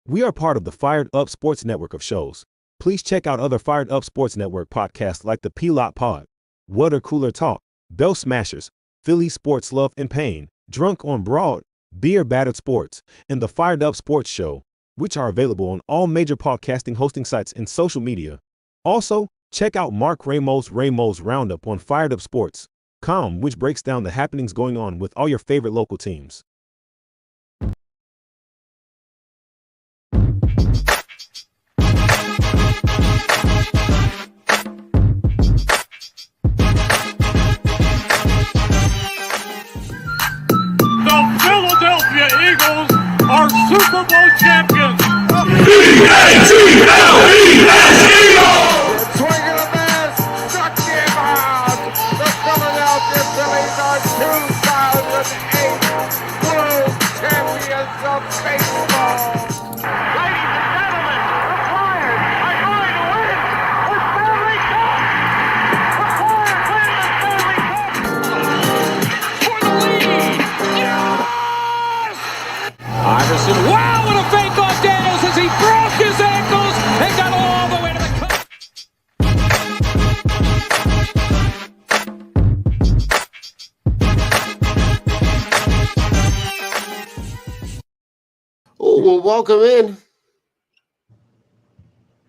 We are part of the Fired Up Sports Network of shows. Please check out other Fired Up Sports Network podcasts like the P-Lot Pod, Water Cooler Talk, Bell Smashers, Philly Sports Love and Pain, Drunk on Broad, Beer Battered Sports, and the Fired Up Sports Show, which are available on all major podcasting hosting sites and social media. Also, check out Mark Ramos' Roundup on firedupsports.com, which breaks down the happenings going on with all your favorite local teams. Philadelphia Eagles are Super Bowl champions. E-A-G-L-E-S, Eagles! The swing of the miss, struck him out. The Philadelphia Phillies are 2008 World Champions of Baseball. Ladies and gentlemen, the Flyers are going to win the Stanley Cup. The Flyers win the Stanley Cup for the lead. Yes! Iverson, wow, what a fake off Daniels as he broke his ankles and got all the way to the cup. Oh, well, welcome in.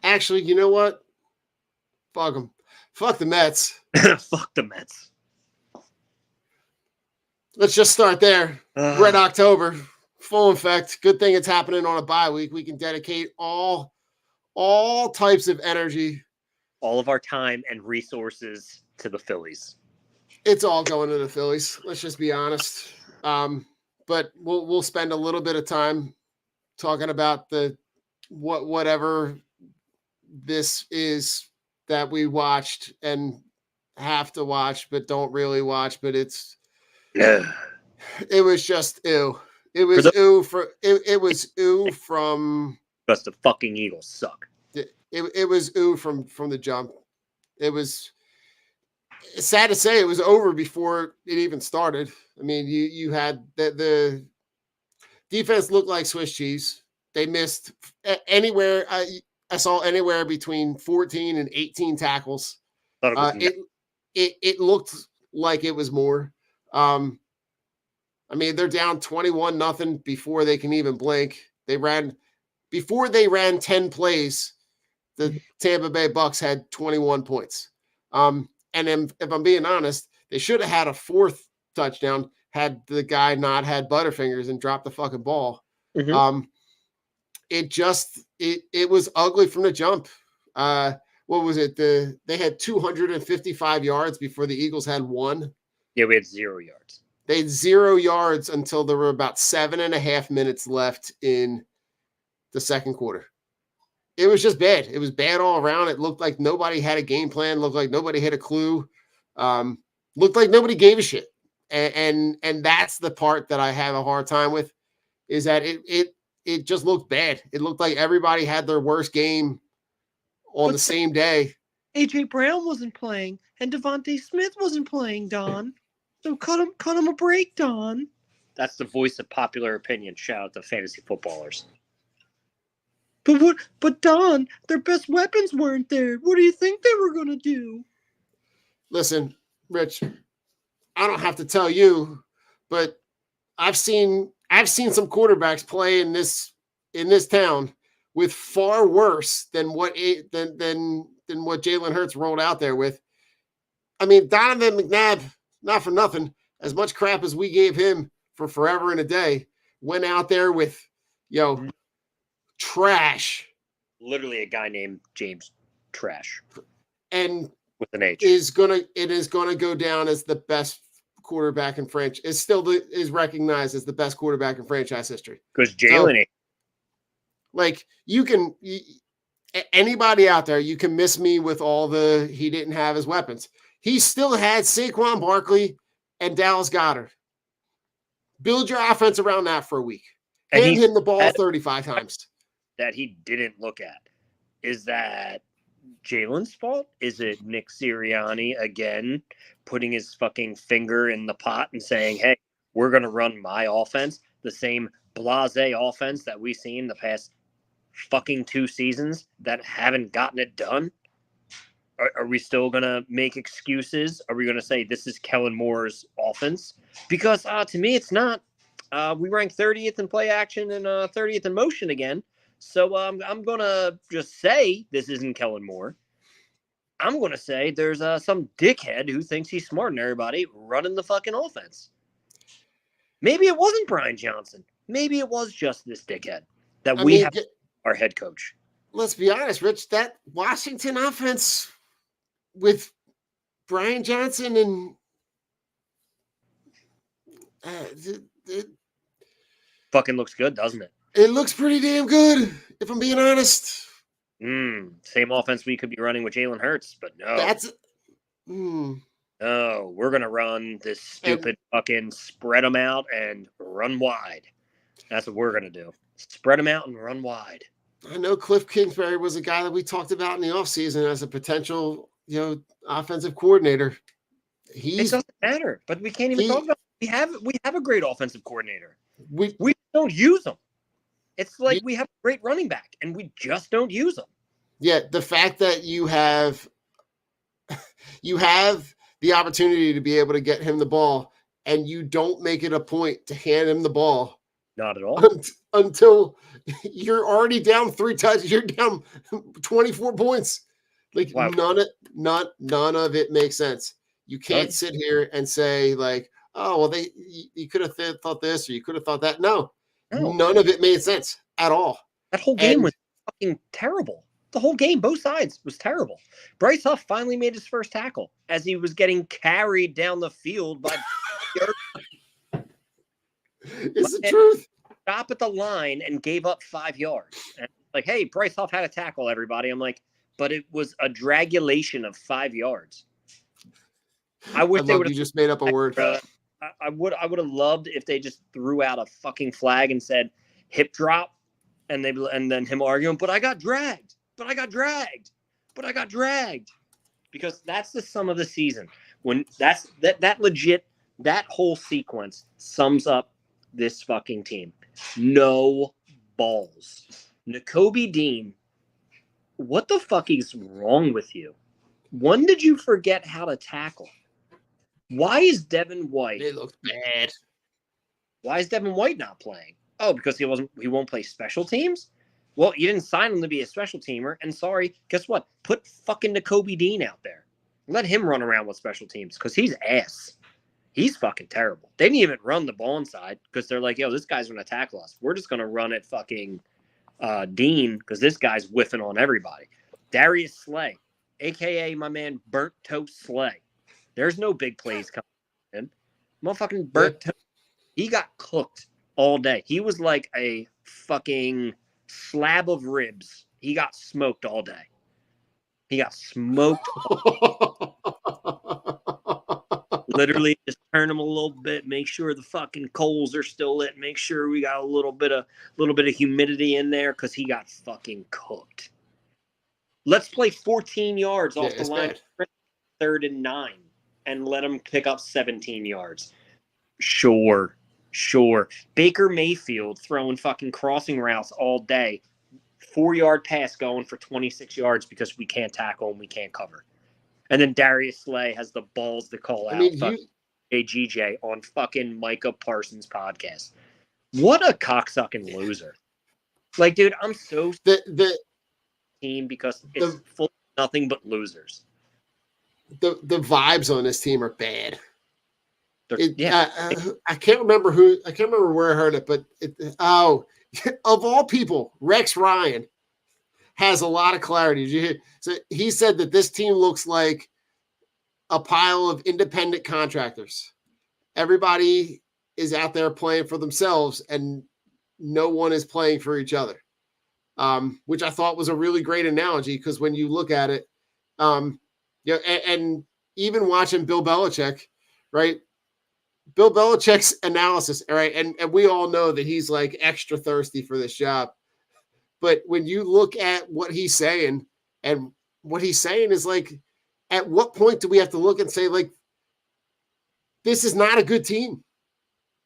Actually, you know what? Fuck them. Fuck the Mets. Fuck the Mets. Let's just start there. Red October, full effect. Good thing it's happening on a bye week. We can dedicate all types of energy. All of our time and resources to the Phillies. It's all going to the Phillies. Let's just be honest. But we'll spend a little bit of time talking about the whatever this is that we watched and have to watch, but don't really watch. But it was just ew. It was it was ew from Because the fucking Eagles suck. it was ew from the jump. It's sad to say it was over before it even started. I mean, you had the defense looked like Swiss cheese. They missed anywhere. I saw anywhere between 14 and 18 tackles. It looked like it was more. I mean, they're down 21-0 before they can even blink. Before they ran 10 plays, the Tampa Bay Bucks had 21 points. And if I'm being honest, they should have had a fourth touchdown had the guy not had Butterfingers and dropped the fucking ball. Mhm. It was ugly from the jump. What was it? They had 255 yards before the Eagles had one. Yeah, we had 0 yards. They had 0 yards until there were about 7.5 minutes left in the second quarter. It was just bad. It was bad all around. It looked like nobody had a game plan. Looked like nobody had a clue. Looked like nobody gave a shit. And that's the part that I have a hard time with, is that it just looked bad. It looked like everybody had their worst game on the same day. AJ Brown wasn't playing, and Devontae Smith wasn't playing, Don. So cut him a break, Don. That's the voice of popular opinion. Shout out to fantasy footballers. But Don, their best weapons weren't there. What do you think they were gonna do? Listen, Rich, I don't have to tell you, but I've seen some quarterbacks play in this town with far worse than what Jalen Hurts rolled out there with. I mean, Donovan McNabb, not for nothing, as much crap as we gave him for forever and a day, went out there with, trash. Literally a guy named James Trash. And with an H. it is gonna go down as the best quarterback in franchise. Is recognized as the best quarterback in franchise history. Because Jalen anybody out there, you can miss me with all he didn't have his weapons. He still had Saquon Barkley and Dallas Goedert. Build your offense around that for a week. Hand him the ball 35 times. That he didn't look at. Is that Jalen's fault? Is it Nick Sirianni again putting his fucking finger in the pot and saying, hey, we're going to run my offense, the same blasé offense that we've seen the past fucking 2 seasons that haven't gotten it done? Are we still going to make excuses? Are we going to say this is Kellen Moore's offense? Because to me, it's not. We rank 30th in play action and 30th in motion again. So I'm going to just say this isn't Kellen Moore. I'm going to say there's some dickhead who thinks he's smarter than everybody running the fucking offense. Maybe it wasn't Brian Johnson. Maybe it was just this dickhead that have our head coach. Let's be honest, Rich, that Washington offense with Brian Johnson and it fucking looks good, doesn't it? It looks pretty damn good, if I'm being honest. Same offense we could be running with Jalen Hurts, but no. No, we're going to run this stupid fucking spread them out and run wide. That's what we're going to do. Spread them out and run wide. I know Cliff Kingsbury was a guy that we talked about in the offseason as a potential, offensive coordinator. It doesn't matter, but we can't even talk about it. We have a great offensive coordinator. We don't use them. It's like we have a great running back, and we just don't use them. Yeah, the fact that you have the opportunity to be able to get him the ball, and you don't make it a point to hand him the ball. Not at all. Until you're already down 3 touchdowns. You're down 24 points. Like wow. None of it makes sense. You can't sit here and say like, oh, well, you could have thought this or you could have thought that. No, none of it made sense at all. That whole game was fucking terrible. The whole game, both sides, was terrible. Bryce Huff finally made his first tackle as he was getting carried down the field by It's the truth. Stop at the line and gave up 5 yards. And like, hey, Bryce Huff had a tackle, everybody. I'm like, but it was a dragulation of 5 yards. I wish they would have just made up a word. I would have loved if they just threw out a fucking flag and said hip drop, and then him arguing, but I got dragged. Because that's the sum of the season. When that legit, that whole sequence sums up this fucking team. No balls. Nakobe Dean, what the fuck is wrong with you? When did you forget how to tackle? Why is Devin White? They looked bad. Why is Devin White not playing? Oh, because he won't play special teams? Well, you didn't sign him to be a special teamer. And sorry, guess what? Put fucking Nakobe Dean out there. Let him run around with special teams because he's ass. He's fucking terrible. They didn't even run the ball inside because they're like, yo, this guy's going to tackle us. We're just going to run at fucking Dean because this guy's whiffing on everybody. Darius Slay, a.k.a. my man Burnt Toast Slay. There's no big plays coming in. Motherfucking Burnt Toast. He got cooked all day. He was like a fucking slab of ribs. He got smoked all day. Literally just turn them a little bit, make sure the fucking coals are still lit, make sure we got a little bit of humidity in there because he got fucking cooked. Let's play 14 yards off the line, 3rd and 9, and let him pick up 17 yards. Sure. Baker Mayfield throwing fucking crossing routes all day. 4-yard pass going for 26 yards because we can't tackle and we can't cover. And then Darius Slay has the balls to call out GJ on fucking Micah Parsons' podcast. What a cocksucking loser. Like, dude, I'm so the team because it's full of nothing but losers. The vibes on this team are bad. I can't remember where I heard it, but of all people, Rex Ryan has a lot of clarity. Did you hear? So he said that this team looks like a pile of independent contractors. Everybody is out there playing for themselves, and no one is playing for each other, which I thought was a really great analogy because when you look at it, and even watching Bill Belichick, right? Bill Belichick's analysis, all right, and we all know that he's like extra thirsty for this job. But when you look at what he's saying, and what he's saying is like, at what point do we have to look and say, like, this is not a good team?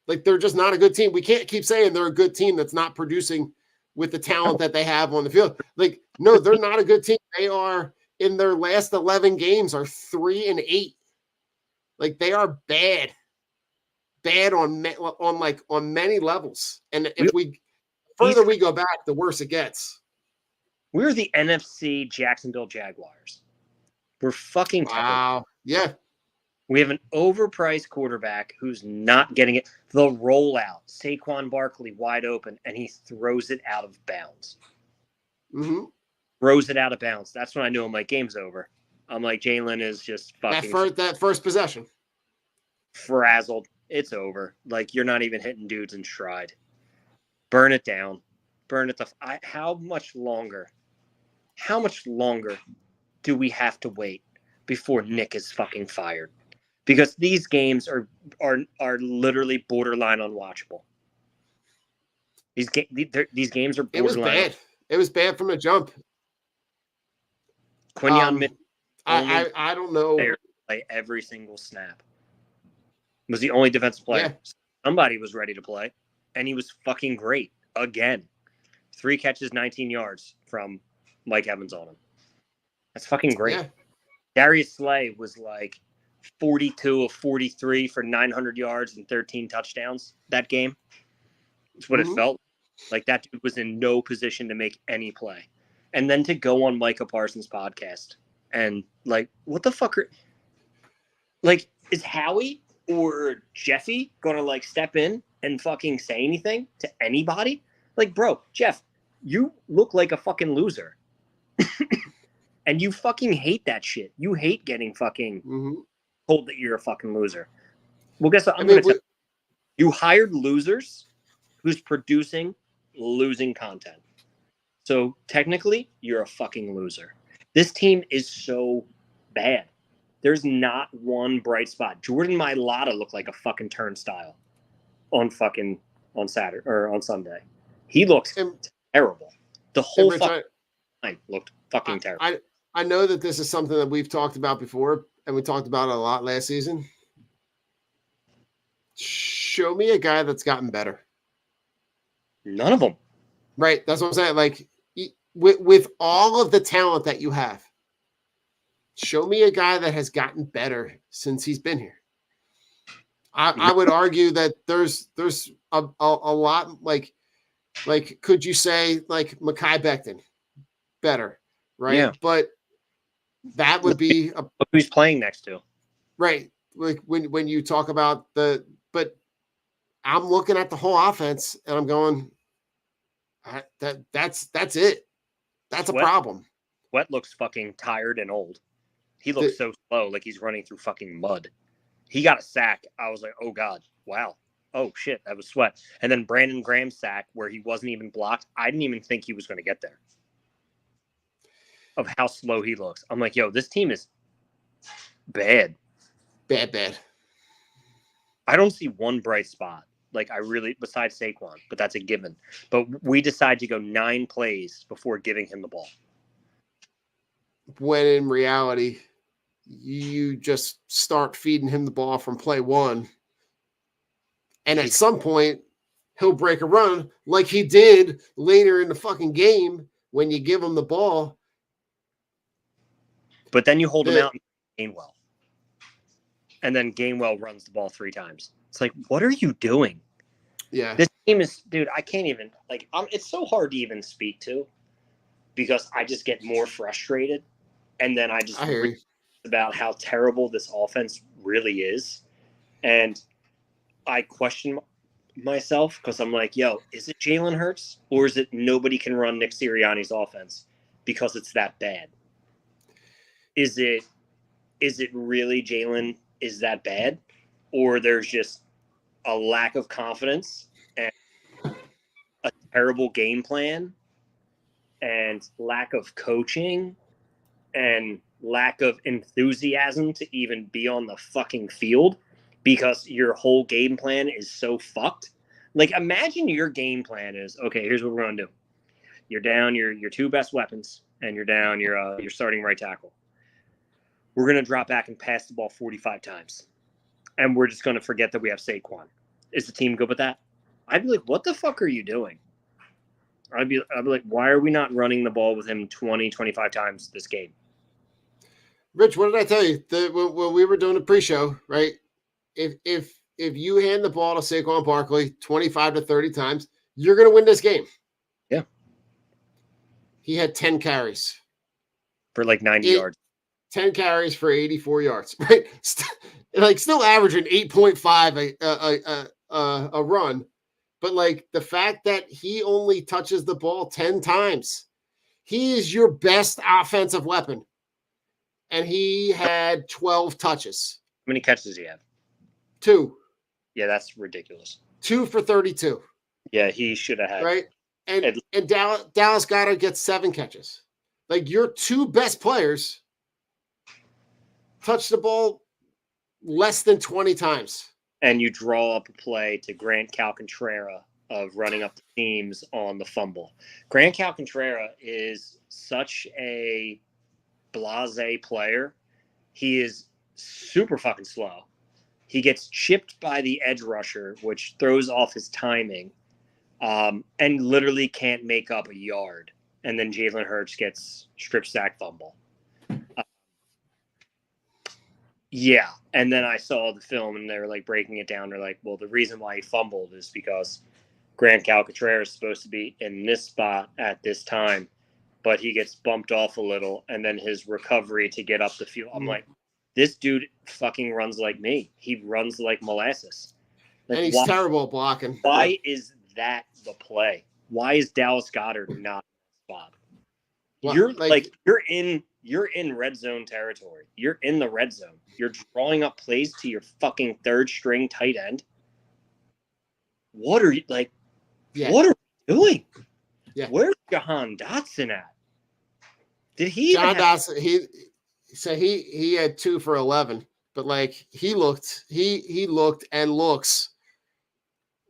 Like, they're just not a good team. We can't keep saying they're a good team that's not producing with the talent that they have on the field. Like, no, they're not a good team. They are, in their last 11 games, are 3-8. Like, they are bad on many levels. And if we further we go back, the worse it gets. We're the NFC Jacksonville Jaguars. We're fucking terrible. Wow. Yeah. We have an overpriced quarterback who's not getting it. The rollout, Saquon Barkley wide open, and he throws it out of bounds. Mm-hmm. Throws it out of bounds. That's when I knew I'm like, game's over. I'm like, Jalen is just fucking that first possession. frazzled. It's over. Like, you're not even hitting dudes in stride. Burn it down. Burn it. How much longer? How much longer do we have to wait before Nick is fucking fired? Because these games are literally borderline unwatchable. These games are borderline. It was bad. It was bad from the jump. Quinyon I don't know. Play every single snap. Was the only defensive player. Yeah. Somebody was ready to play, and he was fucking great again. 3 catches, 19 yards from Mike Evans on him. That's fucking great. Yeah. Darius Slay was like 42 of 43 for 900 yards and 13 touchdowns that game. That's what it felt like. That dude was in no position to make any play. And then to go on Micah Parsons' podcast and like, what the fuck like, is Howie or Jeffy going to like step in and fucking say anything to anybody? Like, bro, Jeff, you look like a fucking loser. And you fucking hate that shit. You hate getting fucking told that you're a fucking loser. Well, guess what? I'm going to tell you. You hired losers who's producing losing content. So technically, you're a fucking loser. This team is so bad. There's not one bright spot. Jordan Mailata looked like a fucking turnstile on Saturday or on Sunday. He looks terrible. The whole fucking line looked fucking terrible. I know that this is something that we've talked about before, and we talked about it a lot last season. Show me a guy that's gotten better. None of them. Right. That's what I'm saying. Like, with all of the talent that you have, show me a guy that has gotten better since he's been here. I would argue that there's a lot, like, could you say, like, Mekhi Becton better, right? Yeah. But that would be look who he's playing next to. Right. Like when you talk about but I'm looking at the whole offense and I'm going, that's it. That's a problem. Sweat looks fucking tired and old. He looks so slow, like he's running through fucking mud. He got a sack. I was like, oh God, wow. Oh shit, that was Sweat. And then Brandon Graham's sack where he wasn't even blocked. I didn't even think he was going to get there. Of how slow he looks. I'm like, yo, this team is bad. Bad. I don't see one bright spot. Like, I really, besides Saquon, but that's a given. But we decide to go 9 plays before giving him the ball. When in reality, you just start feeding him the ball from play 1. And at some point, he'll break a run like he did later in the fucking game when you give him the ball. But then you hold him out and Gainwell. And then Gainwell runs the ball 3 times. It's like, what are you doing? Yeah. This team is, dude, I can't even, like, it's so hard to even speak to because I just get more frustrated. And then I hear you about how terrible this offense really is. And I question myself because I'm like, yo, is it Jalen Hurts or is it nobody can run Nick Sirianni's offense because it's that bad? Is it really Jalen is that bad? Or there's just a lack of confidence and a terrible game plan and lack of coaching and lack of enthusiasm to even be on the fucking field because your whole game plan is so fucked. Like, imagine your game plan is, okay, here's what we're going to do. You're down your 2 best weapons and you're down your starting right tackle. We're going to drop back and pass the ball 45 times. And we're just going to forget that we have Saquon. Is the team good with that? I'd be like, what the fuck are you doing? I'd be like, why are we not running the ball with him 20, 25 times this game? Rich, what did I tell you when we were doing the pre-show? Right, if you hand the ball to Saquon Barkley 25 to 30 times, you're going to win this game. Yeah, he had 10 carries for like 90 yards. 10 carries for 84 yards. Right, still averaging 8.5 a run. But like the fact that he only touches the ball 10 times, he is your best offensive weapon. And he had 12 touches. How many catches does he have? 2. Yeah, that's ridiculous. 2 for 32. Yeah, he should have had. Right. And Dallas Goedert gets 7 catches. Like your 2 best players touch the ball less than 20 times. And you draw up a play to Grant Calcaterra of running up the seams on the fumble. Grant Calcaterra is such a blasé player. He is super fucking slow. He gets chipped by the edge rusher, which throws off his timing, and literally can't make up a yard. And then Jalen Hurts gets strip sack fumble. Yeah, and then I saw the film, and they were like breaking it down. They're like, well, the reason why he fumbled is because Grant Calcaterra is supposed to be in this spot at this time, but he gets bumped off a little, and then his recovery to get up the field. I'm like, this dude fucking runs like me. He runs like molasses. Like, and he's terrible at blocking. Why is that the play? Why is Dallas Goedert not in the spot? Well, You're in red zone territory. You're in the red zone. You're drawing up plays to your fucking third string tight end. What are you like? Yeah. What are you doing? Yeah. Where's Jahan Dotson at? Did he? Jahan Dotson. He had 2 for 11, but like he looked and looks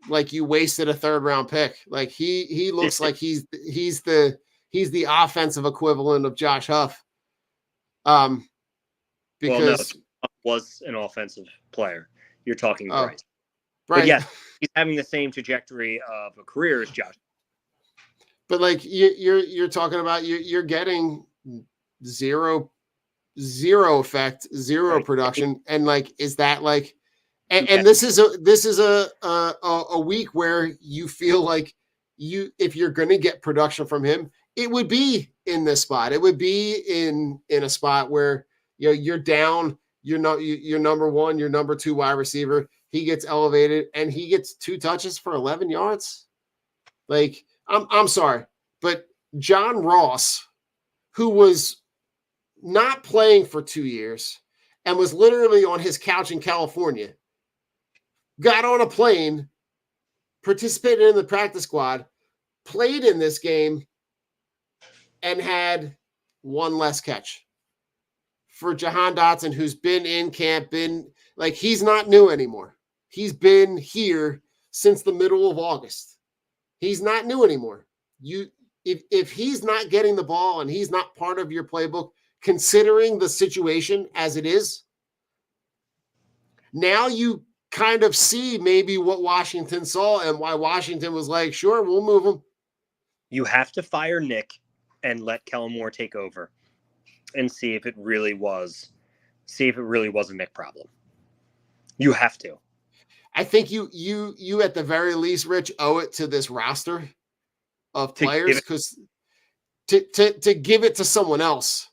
like you wasted a 3rd round pick. Like he looks like he's the offensive equivalent of Josh Huff. Because was an offensive player. You're talking Bryce. Right. But yes, he's having the same trajectory of a career as Josh. But like you're talking about you're getting zero effect, zero production, and like is that like and this is a week where you feel like if you're going to get production from him, it would be in this spot. It would be in a spot where you're down, you're number 1, you're number 2 wide receiver. He gets elevated and he gets 2 touches for 11 yards. Like I'm sorry, but John Ross, who was not playing for 2 years and was literally on his couch in California, got on a plane, participated in the practice squad, played in this game, and had 1 less catch. For Jahan Dotson, who's been in camp, he's not new anymore. He's been here since the middle of August. He's not new anymore. If he's not getting the ball and he's not part of your playbook, considering the situation as it is, now you kind of see maybe what Washington saw and why Washington was like, sure, we'll move him. You have to fire Nick and let Kellen Moore take over and see if it really was a Nick problem. You have to. I think you at the very least, Rich, owe it to this roster of players because to give it to someone else,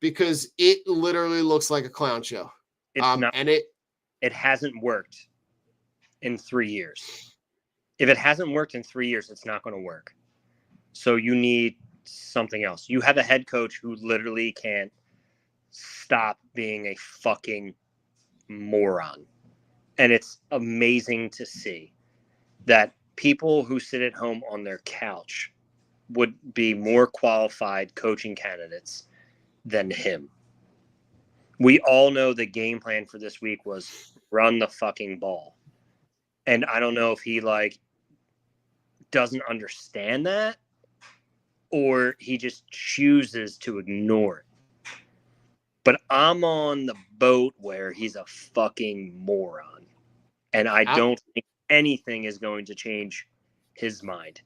because it literally looks like a clown show. It hasn't worked in 3 years. If it hasn't worked in 3 years, it's not going to work. So you need something else. You have a head coach who literally can't stop being a fucking moron. And it's amazing to see that people who sit at home on their couch would be more qualified coaching candidates than him. We all know the game plan for this week was run the fucking ball. And I don't know if he doesn't understand that, or he just chooses to ignore it. But I'm on the boat where he's a fucking moron. And I don't think anything is going to change his mind.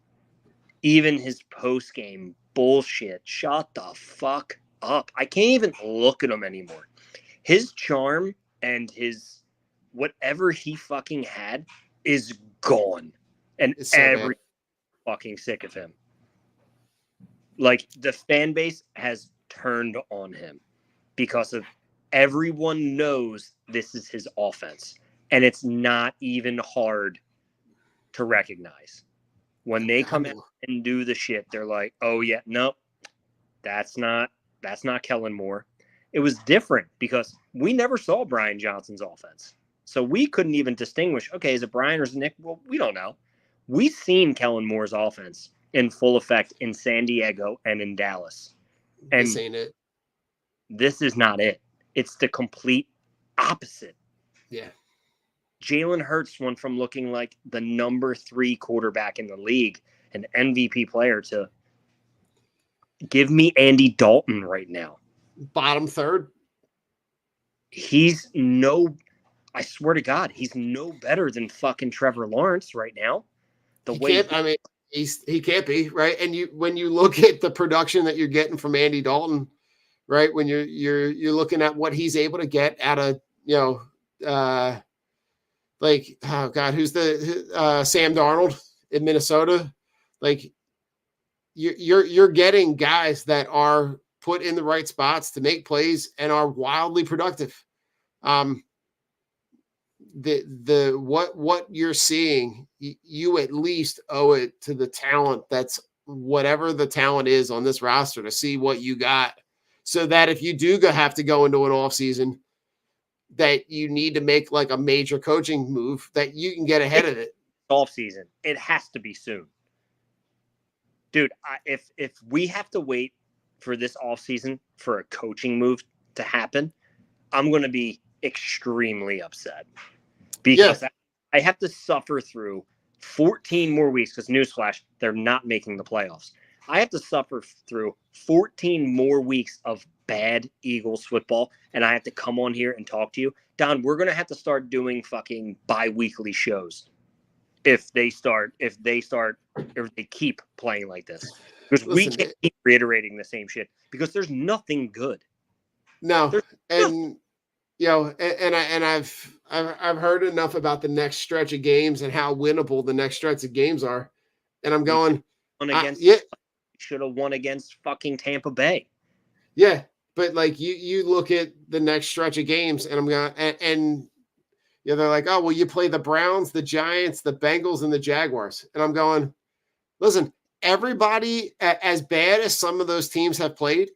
Even his post-game bullshit. Shut the fuck up. I can't even look at him anymore. His charm and his whatever he fucking had is gone. And It's so bad. fucking sick of him. Like, the fan base has turned on him because of everyone knows this is his offense. And it's not even hard to recognize. When they come in and do the shit, they're like, oh yeah, nope, that's not Kellen Moore. It was different because we never saw Brian Johnson's offense. So we couldn't even distinguish, okay, is it Brian or is it Nick? Well, we don't know. We've seen Kellen Moore's offense in full effect in San Diego and in Dallas. And This ain't it. this is not it. It's the complete opposite. Yeah. Jalen Hurts went from looking like the number 3 quarterback in the league, an MVP player, to give me Andy Dalton right now. Bottom third. I swear to God, he's no better than fucking Trevor Lawrence right now. He can't be, right? And when you look at the production that you're getting from Andy Dalton, right? When you're looking at what he's able to get out of, like, oh God, who's the Sam Darnold in Minnesota? Like, you're getting guys that are put in the right spots to make plays and are wildly productive. What you're seeing, you at least owe it to the talent that's whatever the talent is on this roster to see what you got, so that if you do have to go into an off season, that you need to make like a major coaching move, that you can get ahead of it. Off season, it has to be soon, dude. If we have to wait for this off season for a coaching move to happen, I'm going to be extremely upset because I have to suffer through 14 more weeks. Because newsflash, they're not making the playoffs. I have to suffer through 14 more weeks of bad Eagles football, and I have to come on here and talk to you. Don, we're going to have to start doing fucking bi-weekly shows if they keep playing like this. Because we can't keep reiterating the same shit because there's nothing good. No. And I've heard enough about the next stretch of games and how winnable the next stretch of games are. And I'm going, should have won against fucking Tampa Bay. Yeah. But like you look at the next stretch of games and I'm going, and they're like, oh, well, you play the Browns, the Giants, the Bengals, and the Jaguars. And I'm going, listen, everybody, as bad as some of those teams have played,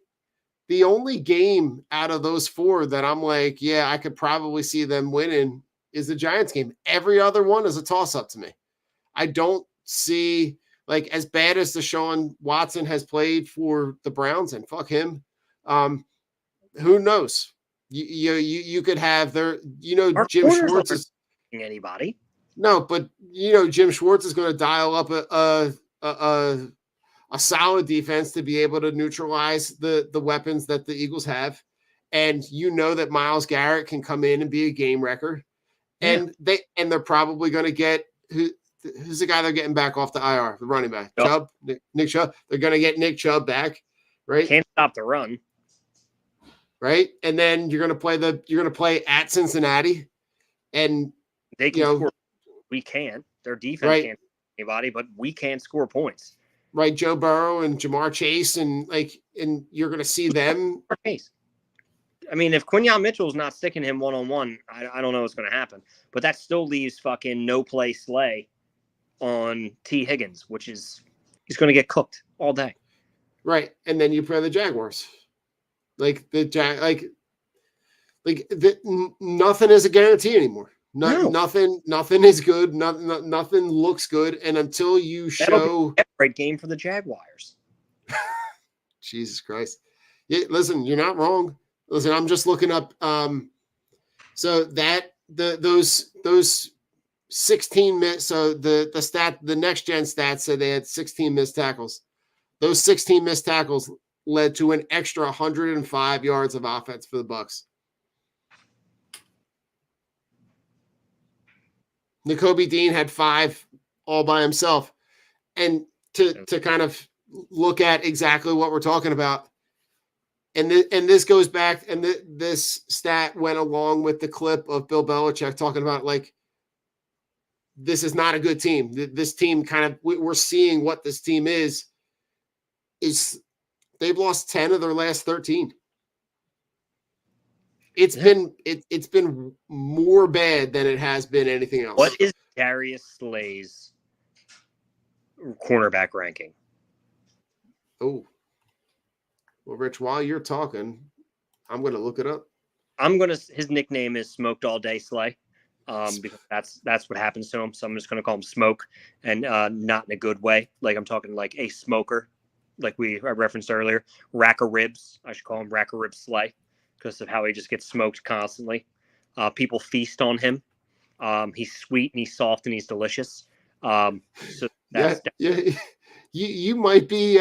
the only game out of those 4 that I'm like, yeah, I could probably see them winning is the Giants game. Every other one is a toss-up to me. I don't see, like, as bad as Deshaun Watson has played for the Browns, and fuck him, who knows? You could have Jim Schwartz is anybody. No, but Jim Schwartz is going to dial up a solid defense to be able to neutralize the weapons that the Eagles have. And that Myles Garrett can come in and be a game wrecker. And they're probably going to get who's the guy they're getting back off the IR, the running back, Chubb, Nick Chubb. They're going to get Nick Chubb back, right? Can't stop the run. Right. And then you're going to play at Cincinnati, and they can score. We can't. Their defense can't anybody, but we can't score points. Right, Joe Burrow and Jamar Chase, and you're going to see them. I mean, if Quinyon Mitchell's not sticking him one-on-one, I don't know what's going to happen. But that still leaves fucking no-play Slay on T. Higgins, which is he's going to get cooked all day. Right, and then you play the Jaguars. Nothing is a guarantee anymore. Nothing is good. Nothing looks good. And until you show a great game for the Jaguars. Jesus Christ. Yeah, listen, you're not wrong. Listen, I'm just looking up. So that those 16 minutes. So the next gen stats said they had 16 missed tackles. Those 16 missed tackles led to an extra 105 yards of offense for the Bucs. Nakobe Dean had 5 all by himself. And to kind of look at exactly what we're talking about. And this goes back, and this stat went along with the clip of Bill Belichick talking about, like, this is not a good team. This team kind of, we're seeing what this team is they've lost 10 of their last 13. It's been more bad than it has been anything else. What is Darius Slay's cornerback ranking? Oh, well, Rich, while you're talking, I'm going to look it up. His nickname is Smoked All Day Slay, because that's what happens to him. So I'm just going to call him Smoke, and not in a good way. Like, I'm talking like a smoker, like I referenced earlier. Rack of ribs. I should call him Rack of Ribs Slay because of how he just gets smoked constantly. People feast on him. He's sweet and he's soft and he's delicious. So that's you might be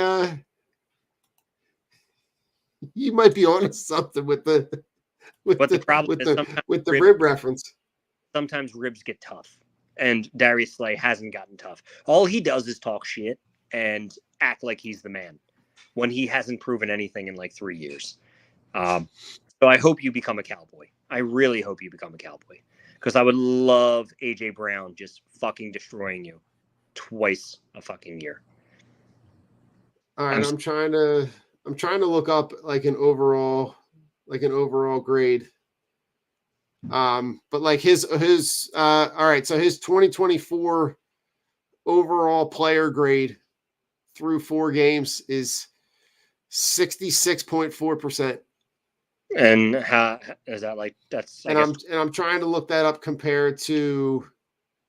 onto something with the rib reference. Sometimes ribs get tough, and Darius Slay hasn't gotten tough. All he does is talk shit and act like he's the man when he hasn't proven anything in like 3 years. So I hope you become a Cowboy. I really hope you become a Cowboy, because I would love AJ Brown just fucking destroying you twice a fucking year. All right, I'm trying to look up like an overall grade. But like his all right, so his 2024 overall player grade through 4 games is 66.4%. And how is that? Like, that's I'm trying to look that up compared to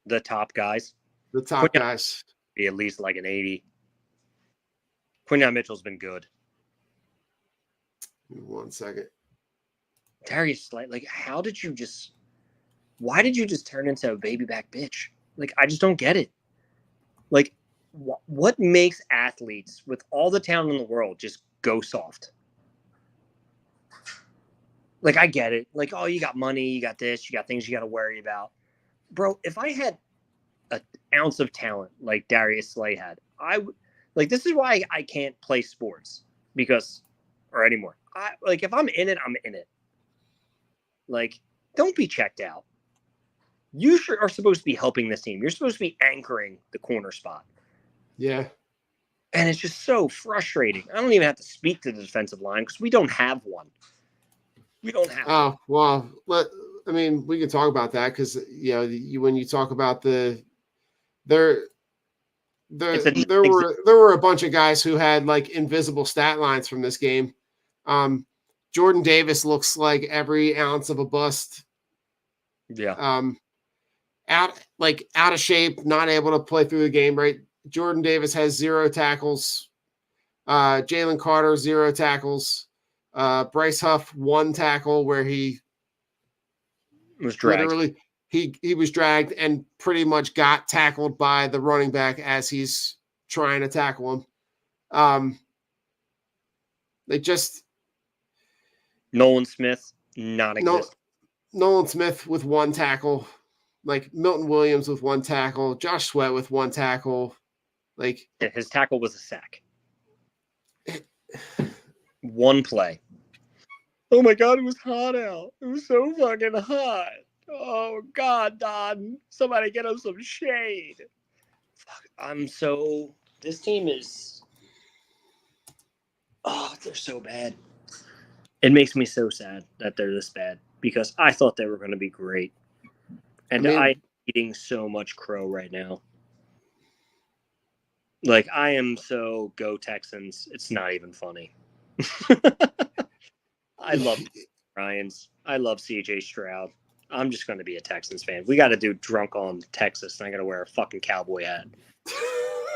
the top guys. The top guys be at least like an 80. Quinyon Mitchell's been good. 1 second. Darius Slay, like, why did you just turn into a baby back bitch? Like, I just don't get it. Like, what makes athletes with all the talent in the world just go soft? Like, I get it. Like, oh, you got money, you got this, you got things you got to worry about. Bro, if I had an ounce of talent like Darius Slay had, I would, like, this is why I can't play sports or anymore. If I'm in it, I'm in it. Like, don't be checked out. You are supposed to be helping this team. You're supposed to be anchoring the corner spot. Yeah. And it's just so frustrating. I don't even have to speak to the defensive line because we don't have one. We don't have one. Well, we can talk about that because, when you talk about there were a bunch of guys who had like invisible stat lines from this game. Jordan Davis looks like every ounce of a bust. Yeah. Out of shape, not able to play through the game, right? Jordan Davis has 0 tackles. Jalen Carter, 0 tackles. Bryce Huff, 1 tackle where he was dragged. Literally, he was dragged and pretty much got tackled by the running back as he's trying to tackle him. Nolan Smith, non-existent. Nolan Smith with 1 tackle. Like Milton Williams with 1 tackle. Josh Sweat with 1 tackle. Like, his tackle was a sack. 1 play. Oh my God, it was hot out. It was so fucking hot. Oh God, Don. Somebody get him some shade. Fuck, this team is, they're so bad. It makes me so sad that they're this bad because I thought they were going to be great. And I'm eating so much crow right now. Like, I am so go Texans. It's not even funny. I love Ryans. I love CJ Stroud. I'm just going to be a Texans fan. We got to do drunk on Texas, and I got to wear a fucking cowboy hat.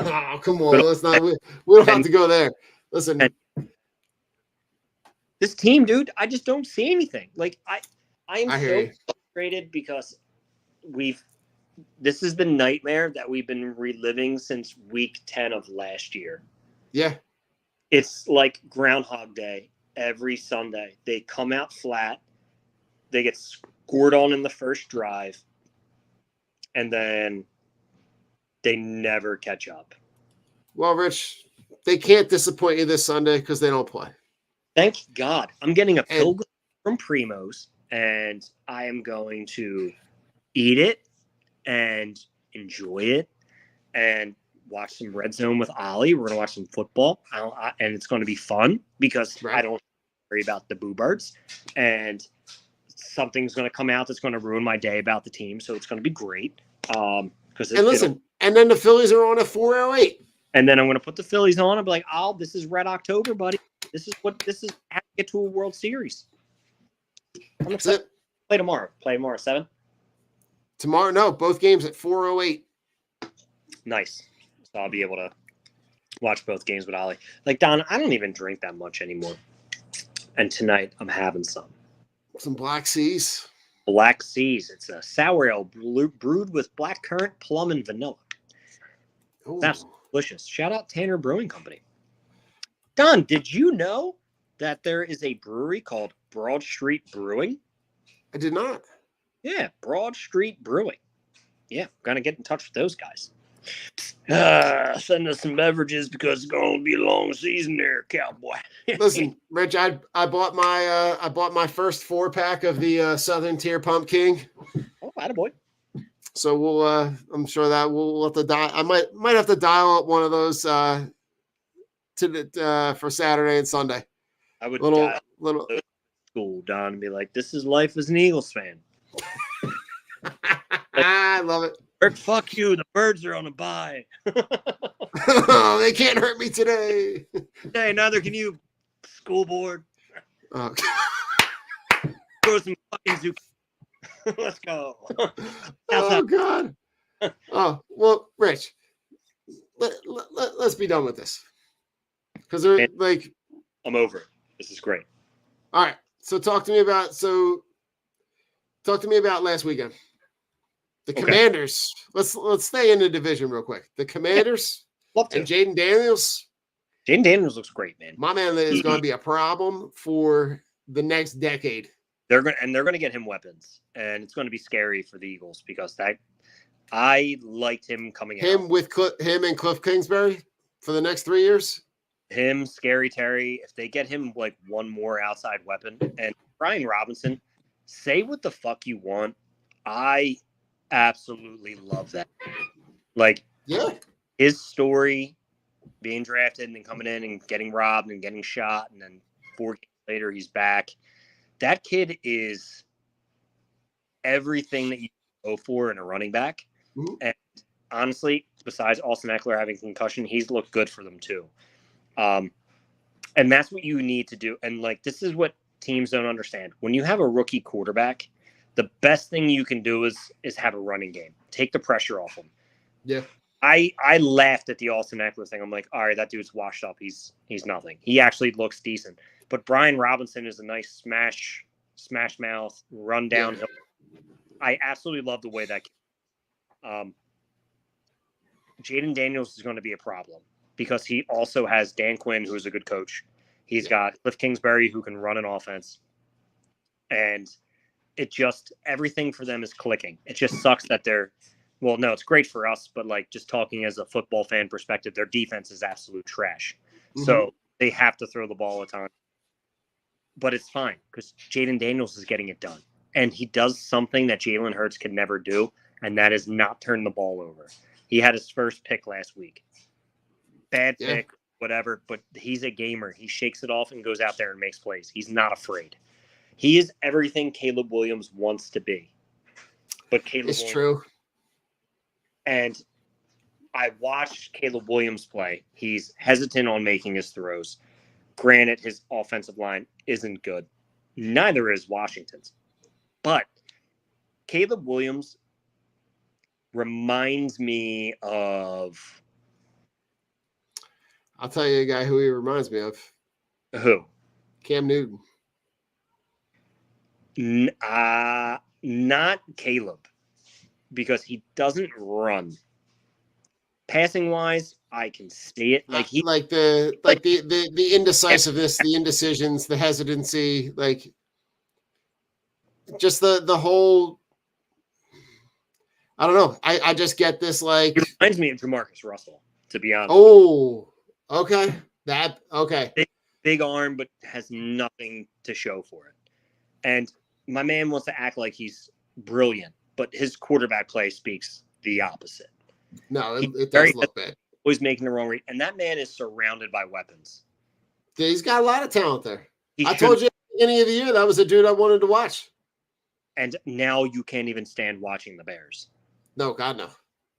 Oh, come on. Let's not. We don't have to go there. Listen. This team, dude, I just don't see anything. Like, I am so frustrated because this is the nightmare that we've been reliving since week 10 of last year. Yeah. It's like Groundhog Day every Sunday. They come out flat. They get scored on in the first drive. And then they never catch up. Well, Rich, they can't disappoint you this Sunday because they don't play. Thank God. I'm getting a And- Pilgrim from Primo's, and I am going to eat it and enjoy it and watch some Red Zone with Ollie. We're going to watch some football, and it's going to be fun because Right. I don't worry about the Boo Birds. And something's going to come out that's going to ruin my day about the team, so it's going to be great. And listen, and then the Phillies are on a 408. and then I'm going to put the Phillies on. I'll be like, "Oh, this is Red October, buddy. This is how to get to a World Series." I'm That's excited. it. Play tomorrow. 7. Tomorrow, no, both games at 408. Nice. So I'll be able to watch both games with Ollie. Like, Don, I don't even drink that much anymore. And tonight I'm having some Some Black Seas. Black Seas. It's a sour ale brewed with blackcurrant, plum, and vanilla. Ooh. That's delicious. Shout out Tanner Brewing Company. Don, did you know that there is a brewery called Broad Street Brewing? I did not. Yeah, Broad Street Brewing. Yeah, I'm going to get in touch with those guys. Send us some beverages because it's going to be a long season there, cowboy. Listen, Rich, I bought my first 4-pack of the Southern Tier Pumpkin. Oh, attaboy. So we'll I'm sure that we'll have to dial. I might have to dial up one of those to the for Saturday and Sunday. I would Little school, Don, and be like, this is life as an Eagles fan. I love it. Rick, fuck you. The Birds are on a bye. Oh, they can't hurt me today. Hey, neither can you, school board. Oh, Throw some fucking zucchini. Let's go. oh God. Oh, well, Rich, let's be done with this. Because they're like, I'm over it. This is great. all right. So talk to me about last weekend. The Okay. Commanders. Let's stay in the division real quick. The Commanders Love to. and Jaden Daniels. Jaden Daniels looks great, man. My man is going to be a problem for the next decade. They're gonna get him weapons, and it's going to be scary for the Eagles because I liked him coming out. Him and Cliff Kingsbury for the next 3 years. Him, Scary Terry. If they get him like one more outside weapon, and Brian Robinson, say what the fuck you want. I absolutely love that. Like, Yeah. his story, being drafted and then coming in and getting robbed and getting shot, and then 4 games later he's back. That kid is everything that you go for in a running back. Mhm. And honestly, besides Austin Eckler having concussion, he's looked good for them too. And that's what you need to do. And like, this is what teams don't understand. When you have a rookie quarterback, the best thing you can do is have a running game. Take the pressure off him. Yeah. I laughed at the Austin Eckler thing. I'm like, all right, that dude's washed up. He's nothing. He actually looks decent. But Brian Robinson is a nice smash mouth, run downhill. I absolutely love the way that Jaden Daniels is going to be a problem because he also has Dan Quinn, who's a good coach. He's got Cliff Kingsbury, who can run an offense. And it just, everything for them is clicking. It just sucks that well, no, it's great for us, but like just talking as a football fan perspective, their defense is absolute trash. Mm-hmm. So they have to throw the ball a ton. But it's fine because Jaden Daniels is getting it done. And he does something that Jalen Hurts can never do, and that is not turn the ball over. He had his first pick last week. Bad pick, whatever, but he's a gamer. He shakes it off and goes out there and makes plays. He's not afraid. He is everything Caleb Williams wants to be. But Caleb It's Williams, true. And I watched Caleb Williams play. He's hesitant on making his throws. Granted, his offensive line isn't good. Neither is Washington's. But Caleb Williams reminds me of... I'll tell you a guy who he reminds me of. Who? Cam Newton. Not Caleb. Because he doesn't run. Passing wise, I can see it. Like the indecisiveness, the indecisions, the hesitancy, like just the whole. I don't know. I just get this like. It reminds me of Jamarcus Russell. to be honest. Oh, okay. Okay. Big arm, but has nothing to show for it. And my man wants to act like he's brilliant, but his quarterback play speaks the opposite. No, He's it very does look bad. always making the wrong read, and that man is surrounded by weapons. He's got a lot of talent there. He I told shouldn't- you at the beginning of the year that was a dude I wanted to watch. And now you can't even stand watching the Bears. No, God, no.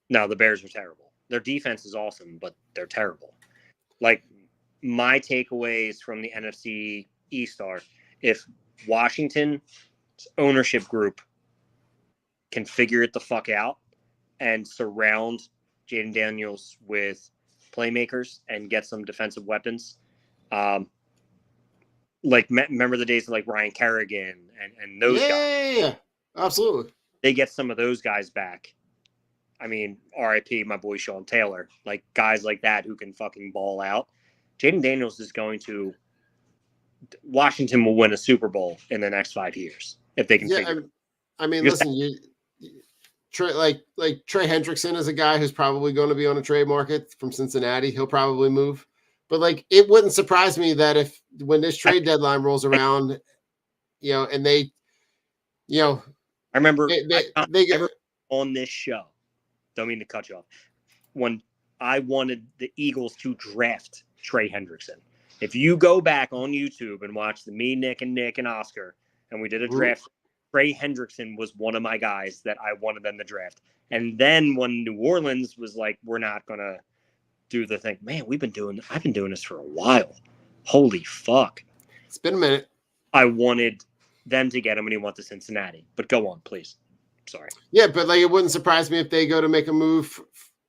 No, the Bears are terrible. Their defense is awesome, but they're terrible. Like, my takeaways from the NFC East are, if Washington's ownership group can figure it the fuck out and surround Jaden Daniels with playmakers and get some defensive weapons, remember the days of like Ryan Kerrigan and those guys. Yeah, absolutely. They get some of those guys back. I mean, RIP, my boy Sean Taylor, like guys like that who can fucking ball out. Jaden Daniels is going to. Washington will win a Super Bowl in the next 5 years if they can figure it. I mean, Because- listen, Trey, like Trey Hendrickson is a guy who's probably going to be on a trade market from Cincinnati. He'll probably move. But like, it wouldn't surprise me that when this trade deadline rolls around, and they, I remember they get on this show. Don't mean to cut you off. When I wanted the Eagles to draft Trey Hendrickson. If you go back on YouTube and watch Nick and Oscar, and we did a draft, Trey Hendrickson was one of my guys that I wanted them to draft. And then when New Orleans was like, we're not going to do the thing, man, I've been doing this for a while. Holy fuck. It's been a minute. I wanted them to get him when he went to Cincinnati. But go on, please. Sorry. Yeah, but like, it wouldn't surprise me if they go to make a move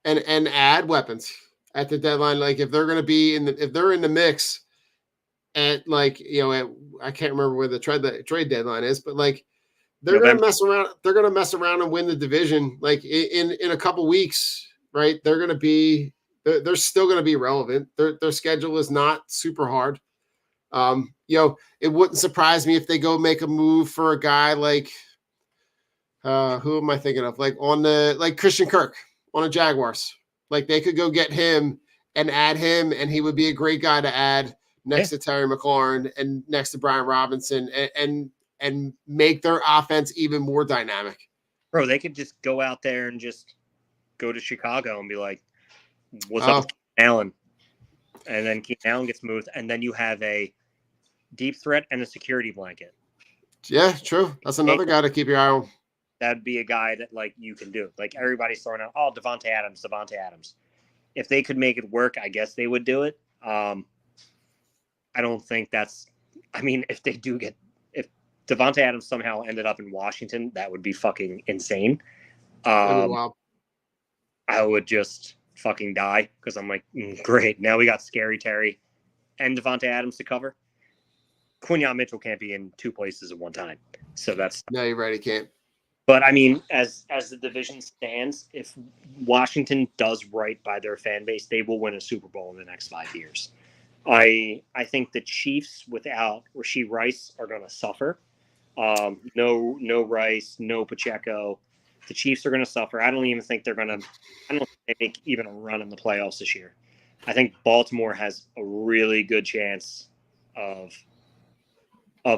and add weapons at the deadline. Like, if they're going to be if they're in the mix at like, I can't remember where the trade deadline is, but like, they're going to mess around. They're going to mess around and win the division. Like in a couple weeks, right? They're going to be. They're still going to be relevant. Their schedule is not super hard. It wouldn't surprise me if they go make a move for a guy like, who am I thinking of? Like Christian Kirk on the Jaguars. Like, they could go get him and add him, and he would be a great guy to add next to Terry McLaurin and next to Brian Robinson and make their offense even more dynamic. Bro, they could just go out there and just go to Chicago and be like, what's up, Keenan Allen? And then Keenan Allen gets moved, and then you have a deep threat and a security blanket. Yeah, true. That's another guy to keep your eye on. That'd be a guy that, like, you can do. Like, everybody's throwing out, Devontae Adams. If they could make it work, I guess they would do it. I don't think that's – I mean, if Devontae Adams somehow ended up in Washington, that would be fucking insane. Wow. I would just fucking die because I'm like, great. Now we got Scary Terry and Devontae Adams to cover. Quinyon Mitchell can't be in two places at one time. So that's – No, you're right. He can't. But, I mean, as the division stands, if Washington does right by their fan base, they will win a Super Bowl in the next 5 years. I think the Chiefs without Rashee Rice are going to suffer. No Rice, no Pacheco. The Chiefs are going to suffer. I don't even think they're going to – I don't think they make even a run in the playoffs this year. I think Baltimore has a really good chance of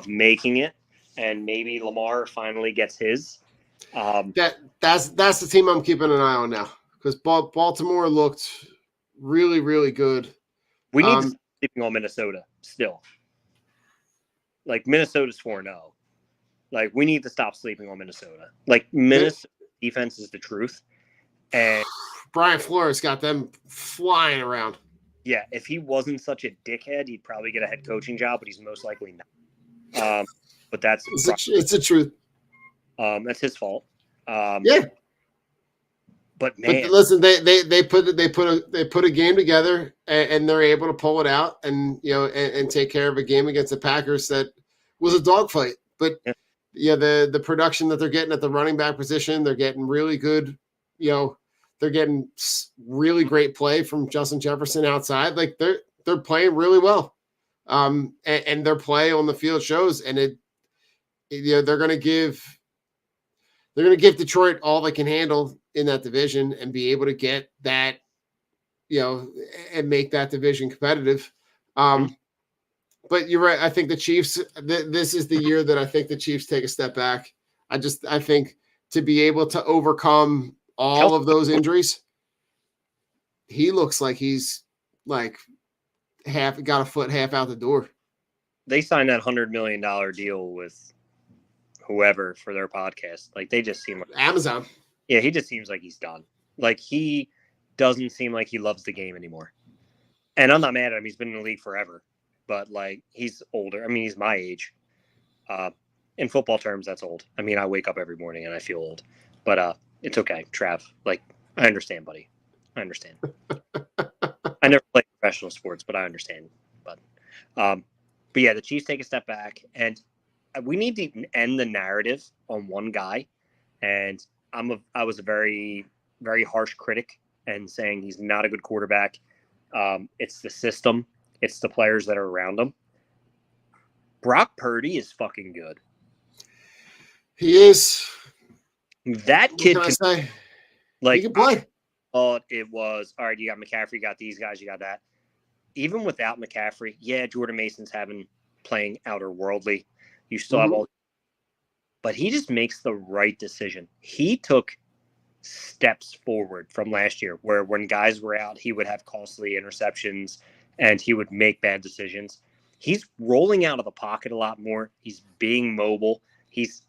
making it, and maybe Lamar finally gets his. That's the team I'm keeping an eye on now, because Baltimore looked really, really good. We need to stop sleeping on Minnesota still. Like, Minnesota's 4-0. Like, we need to stop sleeping on Minnesota. Like, Minnesota defense is the truth. And Brian Flores got them flying around. Yeah, if he wasn't such a dickhead, he'd probably get a head coaching job, but he's most likely not. But that's it's the truth. That's his fault. Yeah. But man, but listen, they put a game together and they're able to pull it out and and take care of a game against the Packers that was a dogfight. But the production that they're getting at the running back position, they're getting really good. They're getting really great play from Justin Jefferson outside. Like, they're playing really well, and their play on the field shows. And they're going to give Detroit all they can handle in that division and be able to get that and make that division competitive. But you're right. I think the Chiefs, this is the year that I think the Chiefs take a step back. I think to be able to overcome all of those injuries, he looks like he's like got a foot half out the door. They signed that $100 million deal with whoever for their podcast. Like they just seem like Amazon. Yeah, he just seems like he's done. Like he doesn't seem like he loves the game anymore. And I'm not mad at him. He's been in the league forever. But like he's older. I mean, he's my age. In football terms, that's old. I mean, I wake up every morning and I feel old. But it's okay, Trav. Like I understand, buddy. I understand. I never played professional sports, but I understand. But yeah, the Chiefs take a step back, and we need to end the narrative on one guy. And I was a very, very harsh critic and saying he's not a good quarterback. It's the system. It's the players that are around him. Brock Purdy is fucking good. He is. That kid can I say? Like, he can play. It was, all right, you got McCaffrey, you got these guys, you got that. Even without McCaffrey, yeah, Jordan Mason's playing outer worldly. You still have all, but he just makes the right decision. He took steps forward from last year where when guys were out, he would have costly interceptions and he would make bad decisions. He's rolling out of the pocket a lot more. He's being mobile. He's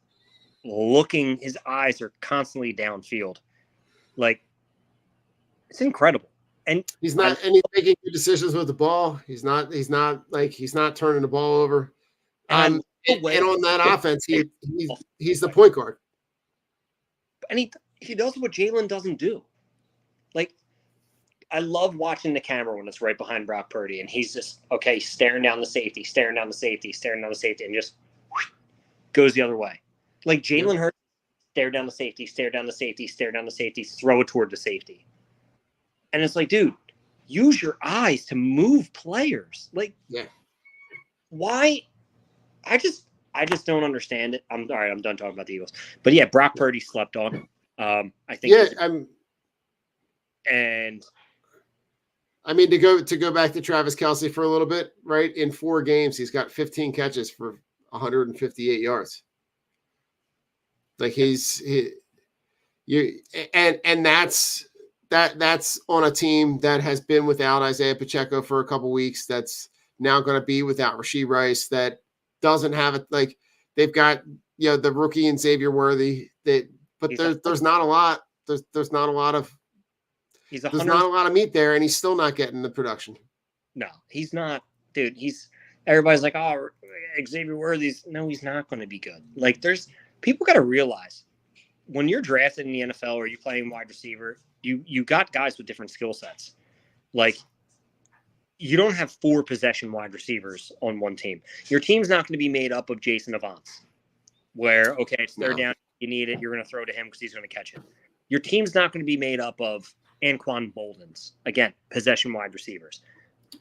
looking, his eyes are constantly downfield. Like, it's incredible. And he's making good decisions with the ball. He's not turning the ball over. And on that offense, he's the point guard. And he does what Jalen doesn't do. Like, I love watching the camera when it's right behind Brock Purdy, and he's just, staring down the safety, and just goes the other way. Like Jalen Hurts, stare down the safety, throw it toward the safety. And it's like, dude, use your eyes to move players. Like, why? I just don't understand it. I'm done talking about the Eagles. But yeah, Brock Purdy slept on. I think. Yeah, and I mean to go back to Travis Kelce for a little bit, right? In 4 games, he's got 15 catches for 158 yards. Like that's on a team that has been without Isaiah Pacheco for a couple weeks. That's now going to be without Rashee Rice. That doesn't have it. Like they've got the rookie and Xavier Worthy. But there's not a lot. There's not a lot of. There's not a lot of meat there, and he's still not getting the production. No, he's not, dude. Everybody's like, oh, Xavier Worthy's. No, he's not going to be good. Like people got to realize when you're drafted in the NFL or you're playing wide receiver, you got guys with different skill sets. Like you don't have 4 possession wide receivers on one team. Your team's not going to be made up of Jason Avance, where it's third down, you need it, you're going to throw to him because he's going to catch it. Your team's not going to be made up of Anquan Boldens. Again, possession wide receivers.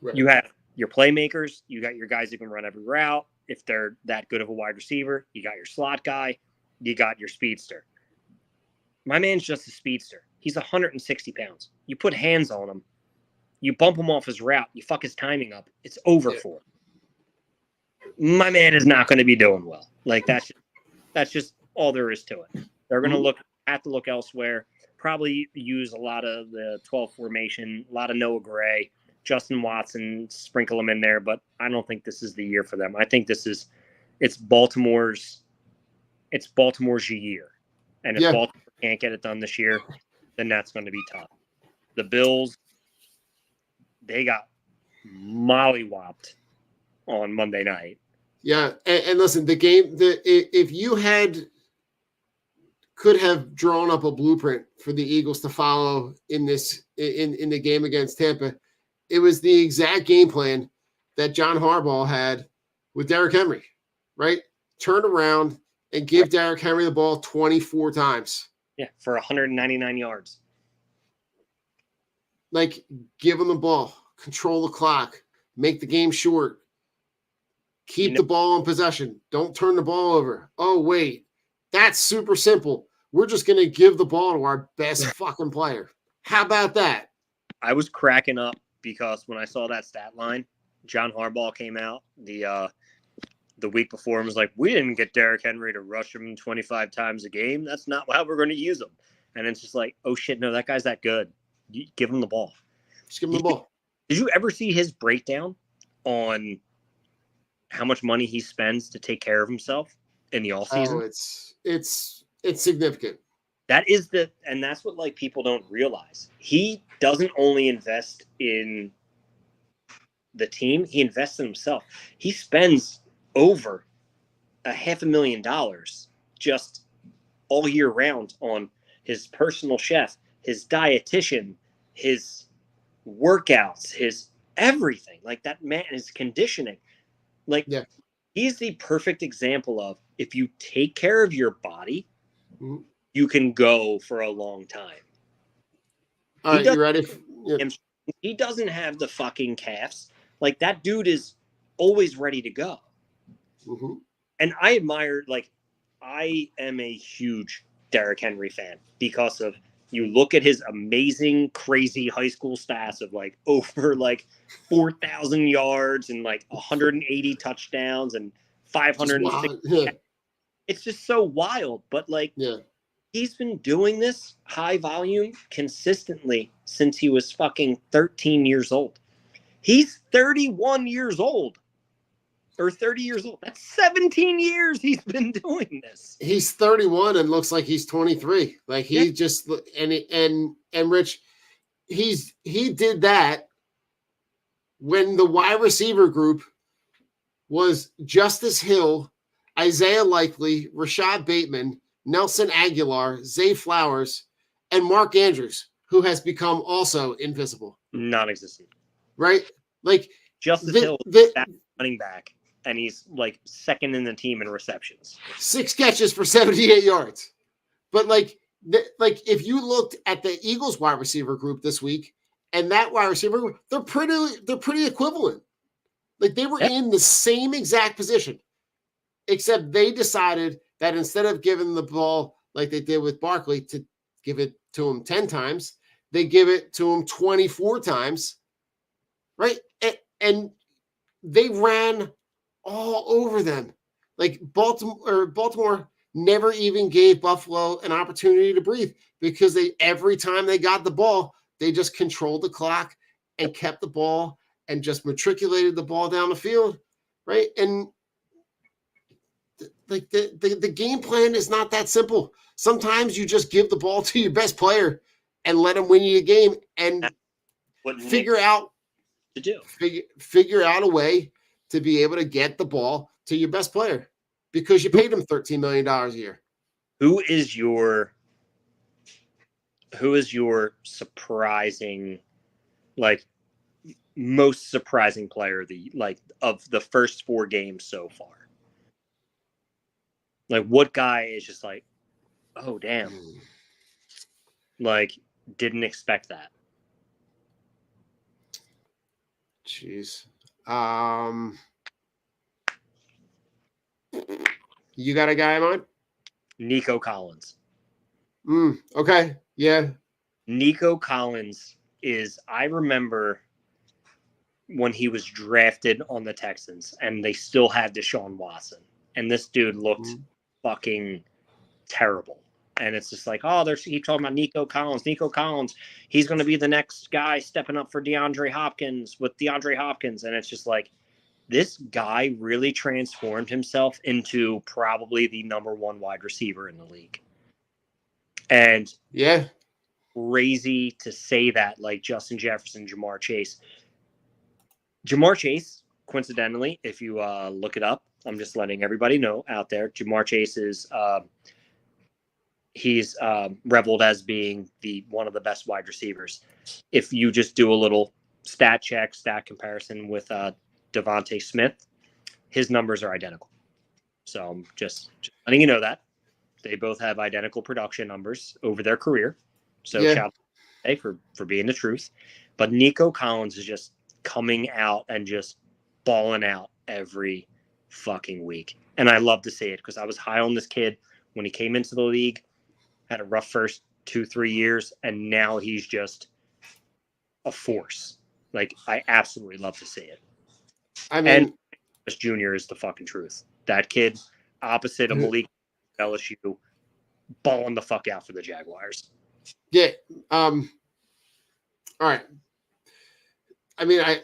Right. You have your playmakers. You got your guys who can run every route. If they're that good of a wide receiver, you got your slot guy. You got your speedster. My man's just a speedster. He's 160 pounds. You put hands on him. You bump him off his route. You fuck his timing up. It's over for him. My man is not going to be doing well. Like that's just all there is to it. They're going to have to look elsewhere. Probably use a lot of the 12 formation, a lot of Noah Gray, Justin Watson, sprinkle them in there. But I don't think this is the year for them. I think it's Baltimore's year. And if Baltimore can't get it done this year, then that's going to be tough. The Bills, they got mollywopped on Monday night. Yeah, and listen, the game, if you could have drawn up a blueprint for the Eagles to follow in the game against Tampa, it was the exact game plan that John Harbaugh had with Derrick Henry, right? Turn around and give Derrick Henry the ball 24 times. Yeah, for 199 yards. Like, give him the ball, control the clock, make the game short, keep the ball in possession, don't turn the ball over. Oh, wait, that's super simple. We're just going to give the ball to our best fucking player. How about that? I was cracking up because when I saw that stat line, John Harbaugh came out the week before and was like, we didn't get Derrick Henry to rush him 25 times a game. That's not how we're going to use him. And it's just like, oh shit, no, that guy's that good. You give him the ball. Just give him the ball. Did you ever see his breakdown on how much money he spends to take care of himself in the off season? Oh, it's significant. And that's what like people don't realize. He doesn't only invest in the team, he invests in himself. He spends over $500,000 just all year round on his personal chef, his dietitian, his workouts, his everything. Like that man, his conditioning. Like he's the perfect example of if you take care of your body, you can go for a long time. All right, you ready? He doesn't have the fucking calves. Like that dude is always ready to go. Mm-hmm. And I admire, like, I am a huge Derrick Henry fan because of you look at his amazing, crazy high school stats of like over like 4,000 yards and like 180 touchdowns and 560. It's just so wild. But like, he's been doing this high volume consistently since he was fucking 13 years old. He's 31 years old. Or 30 years old. That's 17 years he's been doing this. He's 31 and looks like he's 23. Like he just and Rich, he did that when the wide receiver group was Justice Hill, Isaiah Likely, Rashad Bateman, Nelson Aguilar, Zay Flowers, and Mark Andrews, who has become also invisible. Non-existent. Right? Like Justice Hill is running back. And he's like second in the team in receptions. 6 catches for 78 yards. But like if you looked at the Eagles wide receiver group this week and that wide receiver group, they're pretty equivalent. Like they were in the same exact position, except they decided that instead of giving the ball like they did with Barkley to give it to him 10 times, they give it to him 24 times. Right. And they ran all over them. Like Baltimore never even gave Buffalo an opportunity to breathe because every time they got the ball, they just controlled the clock and kept the ball and just matriculated the ball down the field. Right. And like the game plan is not that simple. Sometimes you just give the ball to your best player and let him win you a game and figure out a way to be able to get the ball to your best player because you paid him $13 million a year. Who is your surprising, like most surprising player of the first 4 games so far? Like what guy is just like, oh damn. Like didn't expect that. Jeez. You got a guy in mind? Nico Collins. Okay. Yeah. Nico Collins I remember when he was drafted on the Texans and they still had Deshaun Watson. And this dude looked fucking terrible. And it's just like, oh, they keep talking about Nico Collins. Nico Collins, he's going to be the next guy stepping up for DeAndre Hopkins. And it's just like, this guy really transformed himself into probably the number 1 wide receiver in the league. And crazy to say that, like Justin Jefferson, Jamar Chase. Jamar Chase, coincidentally, if you look it up, I'm just letting everybody know out there, Jamar Chase is he's reveled as being one of the best wide receivers. If you just do a little stat comparison with Devontae Smith, his numbers are identical. So I'm just letting you know that they both have identical production numbers over their career. So shout out for being the truth. But Nico Collins is just coming out and just balling out every fucking week. And I love to see it because I was high on this kid when he came into the league, had a rough first 2-3 years, and now he's just a force. Like, I absolutely love to see it. I mean, This Jr. is the fucking truth. That kid, opposite of Malik LSU, balling the fuck out for the Jaguars. yeah. All right. I mean, I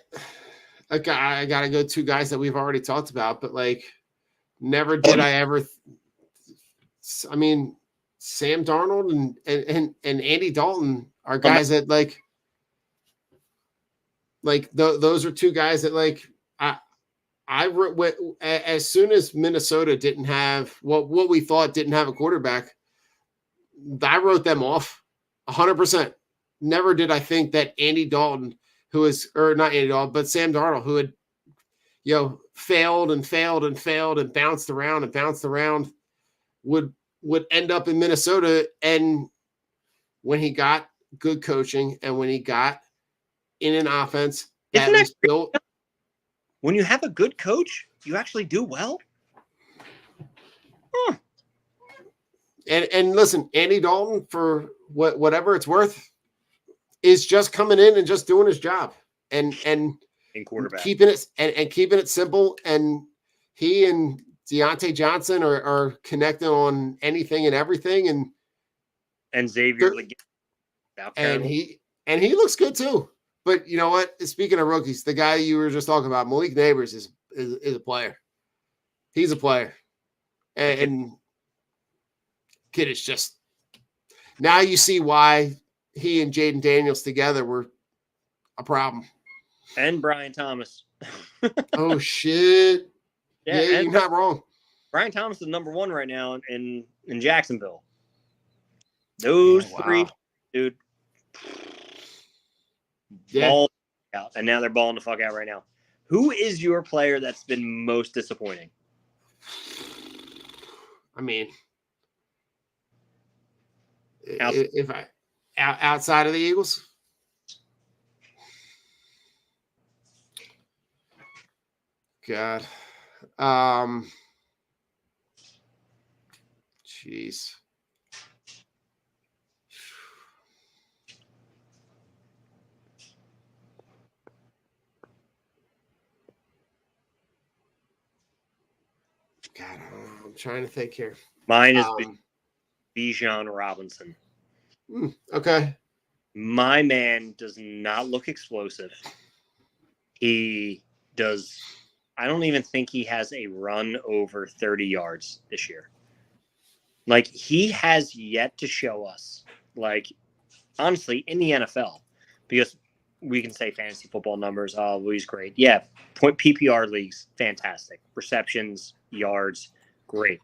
gotta go two guys that we've already talked about, but like, never did I ever. I mean, Sam Darnold and Andy Dalton are guys that like those are two guys that like as soon as Minnesota didn't have what we thought didn't have a quarterback, I wrote them off 100%. Never did I think that Andy Dalton, or not Andy Dalton, but Sam Darnold, who had failed and bounced around, would end up in Minnesota. And when he got good coaching and when he got in an offense that was built. When you have a good coach, you actually do well. Huh. And listen, Andy Dalton, for whatever it's worth, is just coming in and just doing his job and quarterback, keeping it simple. And he and Deontay Johnson are connecting on anything and everything. And Xavier, and he looks good too. But you know what? Speaking of rookies, the guy you were just talking about, Malik Neighbors, is a player. He's a player, and kid is just. Now you see why he and Jaden Daniels together were a problem. And Brian Thomas. Oh shit! Yeah, you're not wrong. Brian Thomas is number one right now in Jacksonville. Those three, dude. Yeah. Ball out, and now they're balling the fuck out right now. Who is your player that's been most disappointing? I mean, if I outside of the Eagles, God, jeez. God, I'm trying to think here. Mine is Bijan Robinson. Okay. My man does not look explosive. He does. I don't even think he has a run over 30 yards this year. Like, he has yet to show us, like, honestly, in the NFL, because we can say fantasy football numbers. Oh, he's great. Yeah. Point PPR leagues, fantastic. Receptions, yards, great.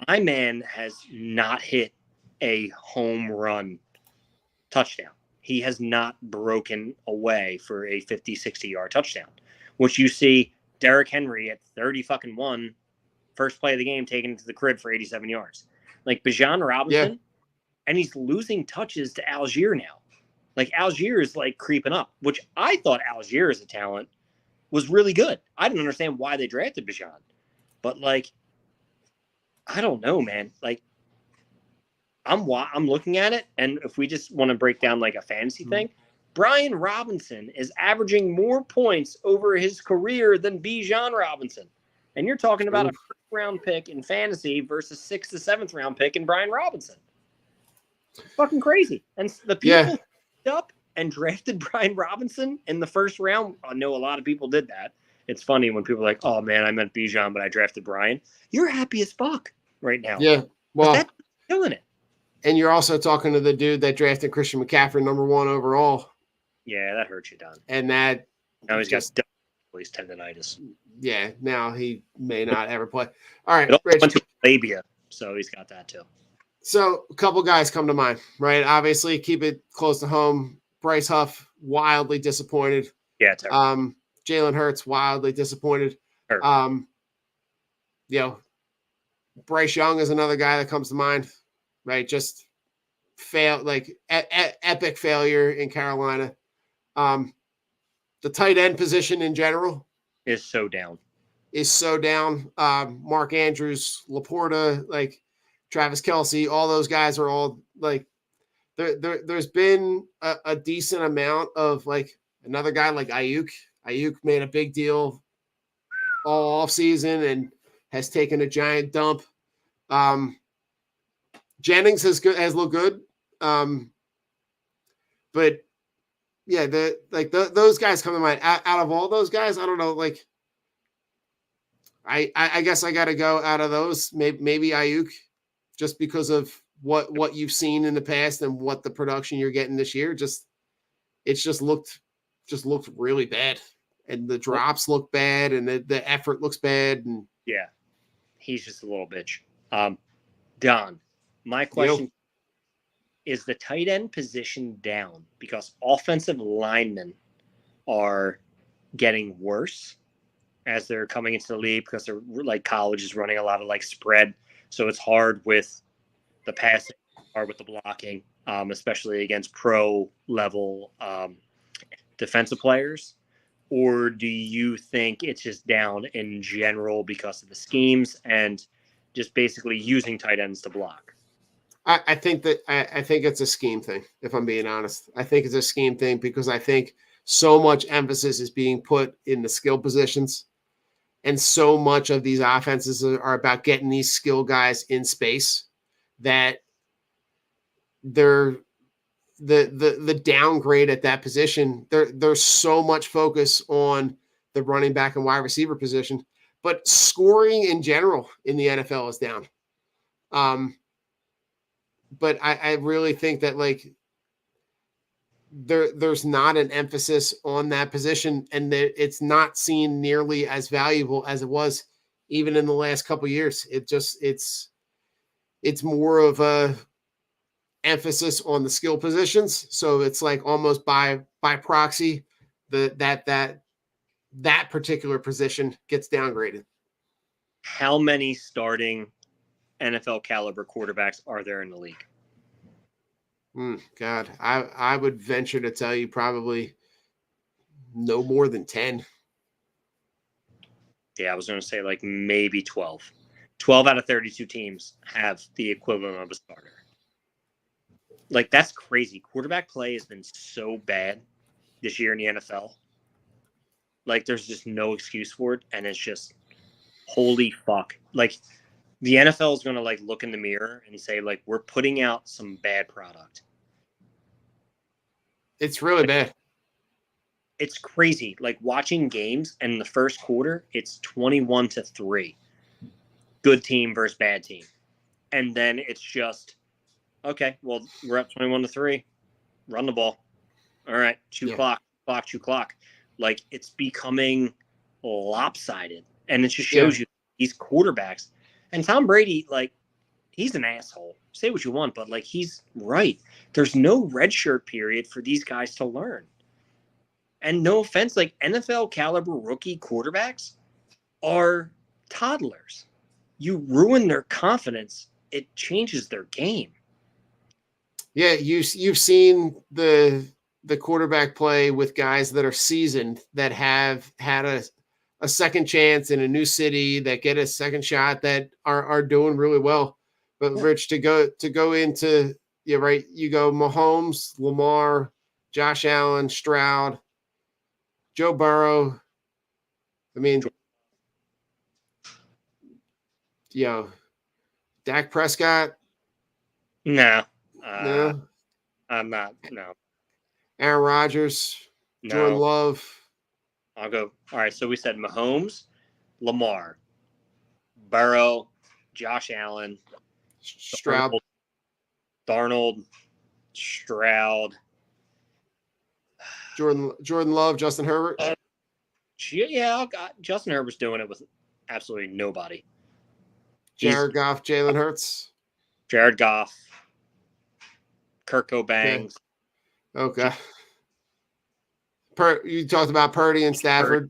My man has not hit a home run touchdown. He has not broken away for a 50, 60-yard touchdown, which you see Derrick Henry at 30-1, first play of the game, taken into the crib for 87 yards. Like, Bijan Robinson, and he's losing touches to Algier now. Like, Algier is, like, creeping up, which I thought Algier as a talent was really good. I didn't understand why they drafted Bijan. But, like, I don't know, man. Like, I'm looking at it, and if we just want to break down, like, a fantasy thing, Brian Robinson is averaging more points over his career than Bijan Robinson. And you're talking about a first-round pick in fantasy versus 6th to 7th round pick in Brian Robinson. Fucking crazy. And the people up and drafted Brian Robinson in the first round. I know a lot of people did that. It's funny when people are like, oh, man, I meant Bijan, but I drafted Brian. You're happy as fuck right now. Yeah, well, that's killing it. And you're also talking to the dude that drafted Christian McCaffrey #1 overall. Yeah, that hurts you, Don. And that now he's got Achilles tendonitis. Yeah, now he may not ever play. All right, Rich. Went to labia, so he's got that too. So a couple guys come to mind, right? Obviously, keep it close to home. Bryce Huff, wildly disappointed. Yeah, terrible. Jalen Hurts, wildly disappointed. Bryce Young is another guy that comes to mind, right? Just failed, like epic failure in Carolina. The tight end position in general is so down. Mark Andrews, Laporta, like Travis Kelce, all those guys are all like there's been a decent amount of like another guy like Ayuk. Ayuk made a big deal all off season and has taken a giant dump. Jennings has looked good. But yeah, those guys come to mind. Out of all those guys, I don't know. Like, I guess I got to go out of those. Maybe Ayuk, just because of what you've seen in the past and what the production you're getting this year. It's just looked really bad, and the drops look bad, and the effort looks bad, and Yeah, he's just a little bitch. Don, my question is the tight end position down because offensive linemen are getting worse as they're coming into the league because they're like college is running a lot of like spread. So it's hard with the passing, hard with the blocking, especially against pro level defensive players. Or do you think it's just down in general because of the schemes and just basically using tight ends to block? I think it's a scheme thing, if I'm being honest. I think it's a scheme thing because I think so much emphasis is being put in the skill positions, and so much of these offenses are about getting these skill guys in space that they're the downgrade at that position. There's so much focus on the running back and wide receiver position, but scoring in general in the NFL is down. But I really think that like there's not an emphasis on that position, and that it's not seen nearly as valuable as it was even in the last couple of years. It's more of a emphasis on the skill positions. So it's like almost by proxy that particular position gets downgraded. How many starting NFL caliber quarterbacks are there in the league? God, I would venture to tell you probably no more than 10. Yeah, I was going to say like maybe 12. 12 out of 32 teams have the equivalent of a starter. Like, that's crazy. Quarterback play has been so bad this year in the NFL. Like, there's just no excuse for it, and it's just holy fuck. Like, the NFL is going to like look in the mirror and say like we're putting out some bad product. It's really bad. It's crazy. Like watching games, and in the first quarter, it's 21-3. Good team versus bad team. And then it's just, okay, well, we're up 21-3. Run the ball. All right, shoot clock. Like, it's becoming lopsided. And it just shows you these quarterbacks. And Tom Brady, like, he's an asshole. Say what you want, but, like, he's right. There's no redshirt period for these guys to learn. And no offense, like, NFL caliber rookie quarterbacks are toddlers. You ruin their confidence, it changes their game. Yeah, you've seen the quarterback play with guys that are seasoned, that have had a second chance in a new city, that get a second shot, that are doing really well. But Rich, to go into you go Mahomes, Lamar, Josh Allen, Stroud, Joe Burrow. I mean, Dak Prescott. No. No. I'm not. No. Aaron Rodgers. No. Jordan Love. I'll go. All right. So we said Mahomes, Lamar, Burrow, Josh Allen, Stroud. Darnold, Stroud. Jordan Love, Justin Herbert. Justin Herbert's doing it with absolutely nobody. Jared Goff, Jalen Hurts. Jared Goff, Kirk Cobangs. Okay. You talked about Purdy and Stafford.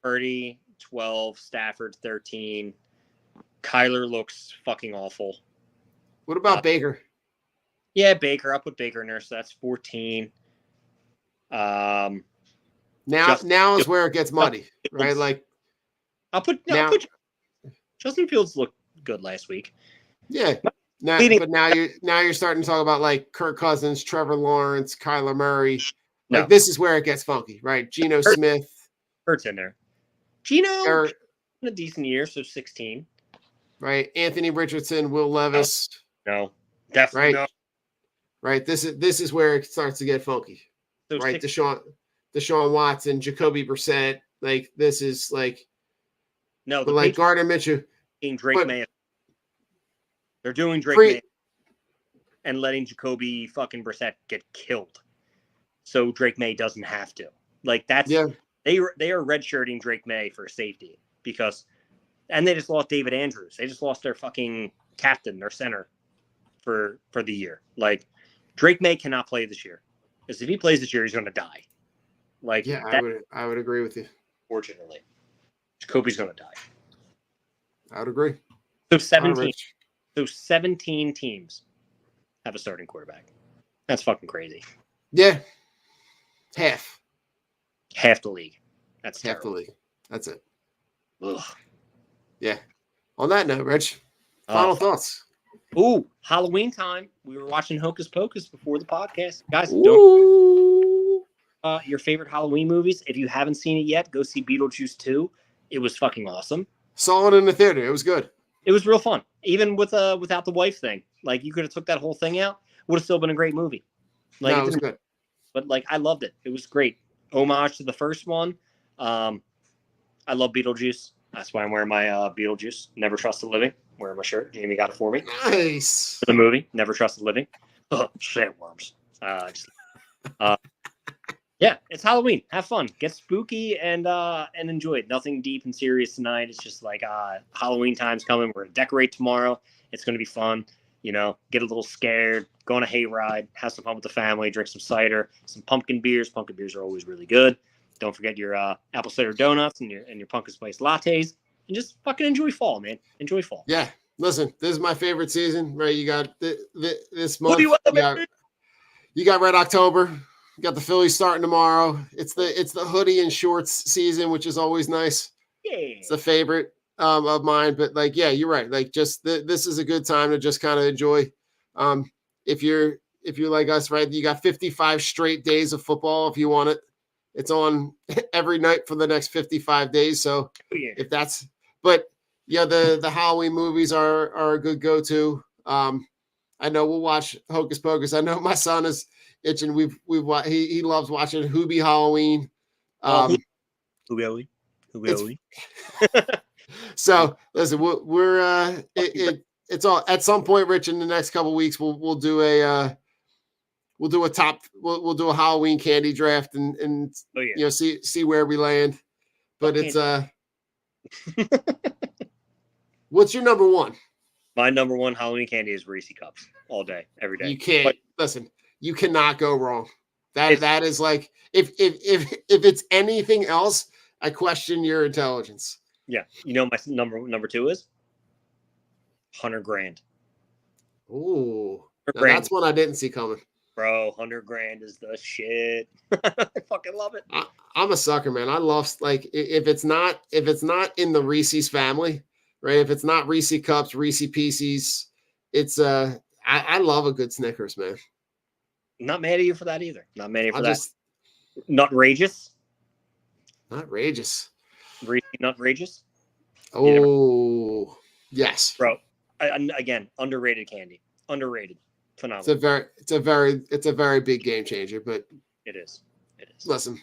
Purdy, 12, Stafford, 13. Kyler looks fucking awful. What about Baker? Yeah, Baker. I'll put Baker in there, so that's 14. Now is where it gets muddy, right? Like, I'll put Justin Fields looked good last week. Yeah. But now you're starting to talk about like Kirk Cousins, Trevor Lawrence, Kyler Murray. No. Like this is where it gets funky, right? Geno Smith. Hurts in there. Gino Eric, a decent year, so 16. right? Anthony Richardson, Will Levis. No, definitely Right. no. Right. This is where it starts to get funky. So Right. 6 Deshaun Watson, Jacoby Brissett. Like this is like No, but the like Patriots Gardner Minshew. are Drake but- May. They're doing Drake Pre- May and letting Jacoby fucking Brissett get killed, so Drake May doesn't have to. Like that's Yeah. they are redshirting Drake May for safety because, and they just lost David Andrews. They just lost their fucking captain, their center, for the year. Like Drake May cannot play this year because if he plays this year, he's going to die. Like Yeah, that, I would agree with you. fortunately, Jacoby's going to die. I would agree. So All 17. right. So 17 teams have a starting quarterback. That's fucking crazy. Yeah. Half Half the league. That's the terrible. league. That's it. Ugh. Yeah. On that note, Rich, final Uh, thoughts. Ooh, Halloween time. We were watching Hocus Pocus before the podcast. Guys, don't Ooh. your favorite Halloween movies. If you haven't seen it yet, go see Beetlejuice 2. It was fucking awesome. Saw it in the theater. It was good. It was real fun. Even with without the wife thing. Like you could have took that whole thing out. Would have still been a great movie. Like No, it was good. but like I loved it. It was great. Homage to the first one. I love Beetlejuice. That's why I'm wearing my Beetlejuice. Never Trust the Living. Wearing my shirt. Jamie got it for me. Nice. For the movie. Never Trust the Living. Oh, shit worms. Yeah, it's Halloween. Have fun. Get spooky and enjoy it. Nothing deep and serious tonight. It's just like Halloween time's coming. We're gonna decorate tomorrow. It's gonna be fun. You know, get a little scared, go on a hayride, have some fun with the family, drink some cider, some pumpkin beers. Pumpkin beers are always really good. Don't forget your apple cider donuts and your pumpkin spice lattes, and just fucking enjoy fall, man. Enjoy fall. Yeah. Listen, this is my favorite season, right? You got this What month. do you want, You got Red October. You got the Phillies starting tomorrow. It's the hoodie and shorts season, which is always nice. Yeah. It's the favorite of mine. But like, yeah, you're right. Like, just this is a good time to just kind of enjoy. If you're like us, right? You got 55 straight days of football if you want it. It's on every night for the next 55 days. So Yeah. if that's, but yeah, the Halloween movies are a good go-to. I know we'll watch Hocus Pocus. I know my son is itching. He loves watching Hoobie Halloween. So listen, it's all at some point, Rich. In the next couple of weeks, we'll do a Halloween candy draft and Oh yeah. you know see where we land. But it's what's your number one? My number one Halloween candy is Reese Cups all day, every day. You can't But listen. You cannot go wrong. That is like if it's anything else, I question your intelligence. yeah, you know my number two is 100 grand. Ooh, 100 now grand, that's one I didn't see coming. bro. 100 grand is the shit. I fucking love it. I'm a sucker, man. I love like if it's not in the Reese's family, right? If it's not Reese Cups, Reese Pieces, it's I love a good Snickers, man. Not mad at you for that either. Not mad at you for I that. just Nutrageous. outrageous. Reese Nutrageous. Oh, yes. Bro. Again, underrated candy. Underrated. Phenomenal. It's a very big game changer, but It is. listen,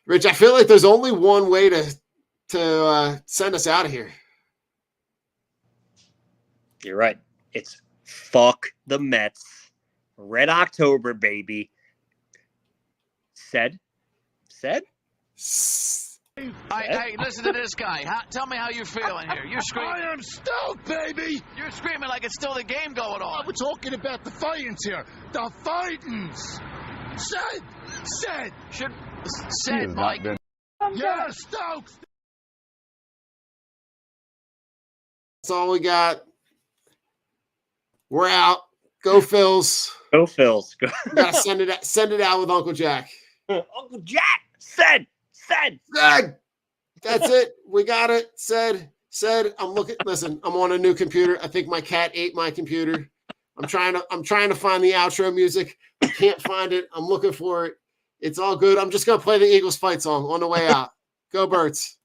Rich, I feel like there's only one way to send us out of here. You're right. It's fuck the Mets. Red October, baby. Said? Hey, listen to this guy. Tell me how you're feeling here. You're screaming. I am stoked, baby! You're screaming like it's still the game going on. We're talking about the fightings here. The fightings! Said! Said, Mike. Yeah, stoked! That's all we got. We're out. Go Phils. Go Phils. Go. We gotta send it out with Uncle Jack. Uncle Jack said. Said. That's it. We got it. Said. Said, listen, I'm on a new computer. I think my cat ate my computer. I'm trying to find the outro music. I can't find it. I'm looking for it. It's all good. I'm just gonna play the Eagles fight song on the way out. Go Birds.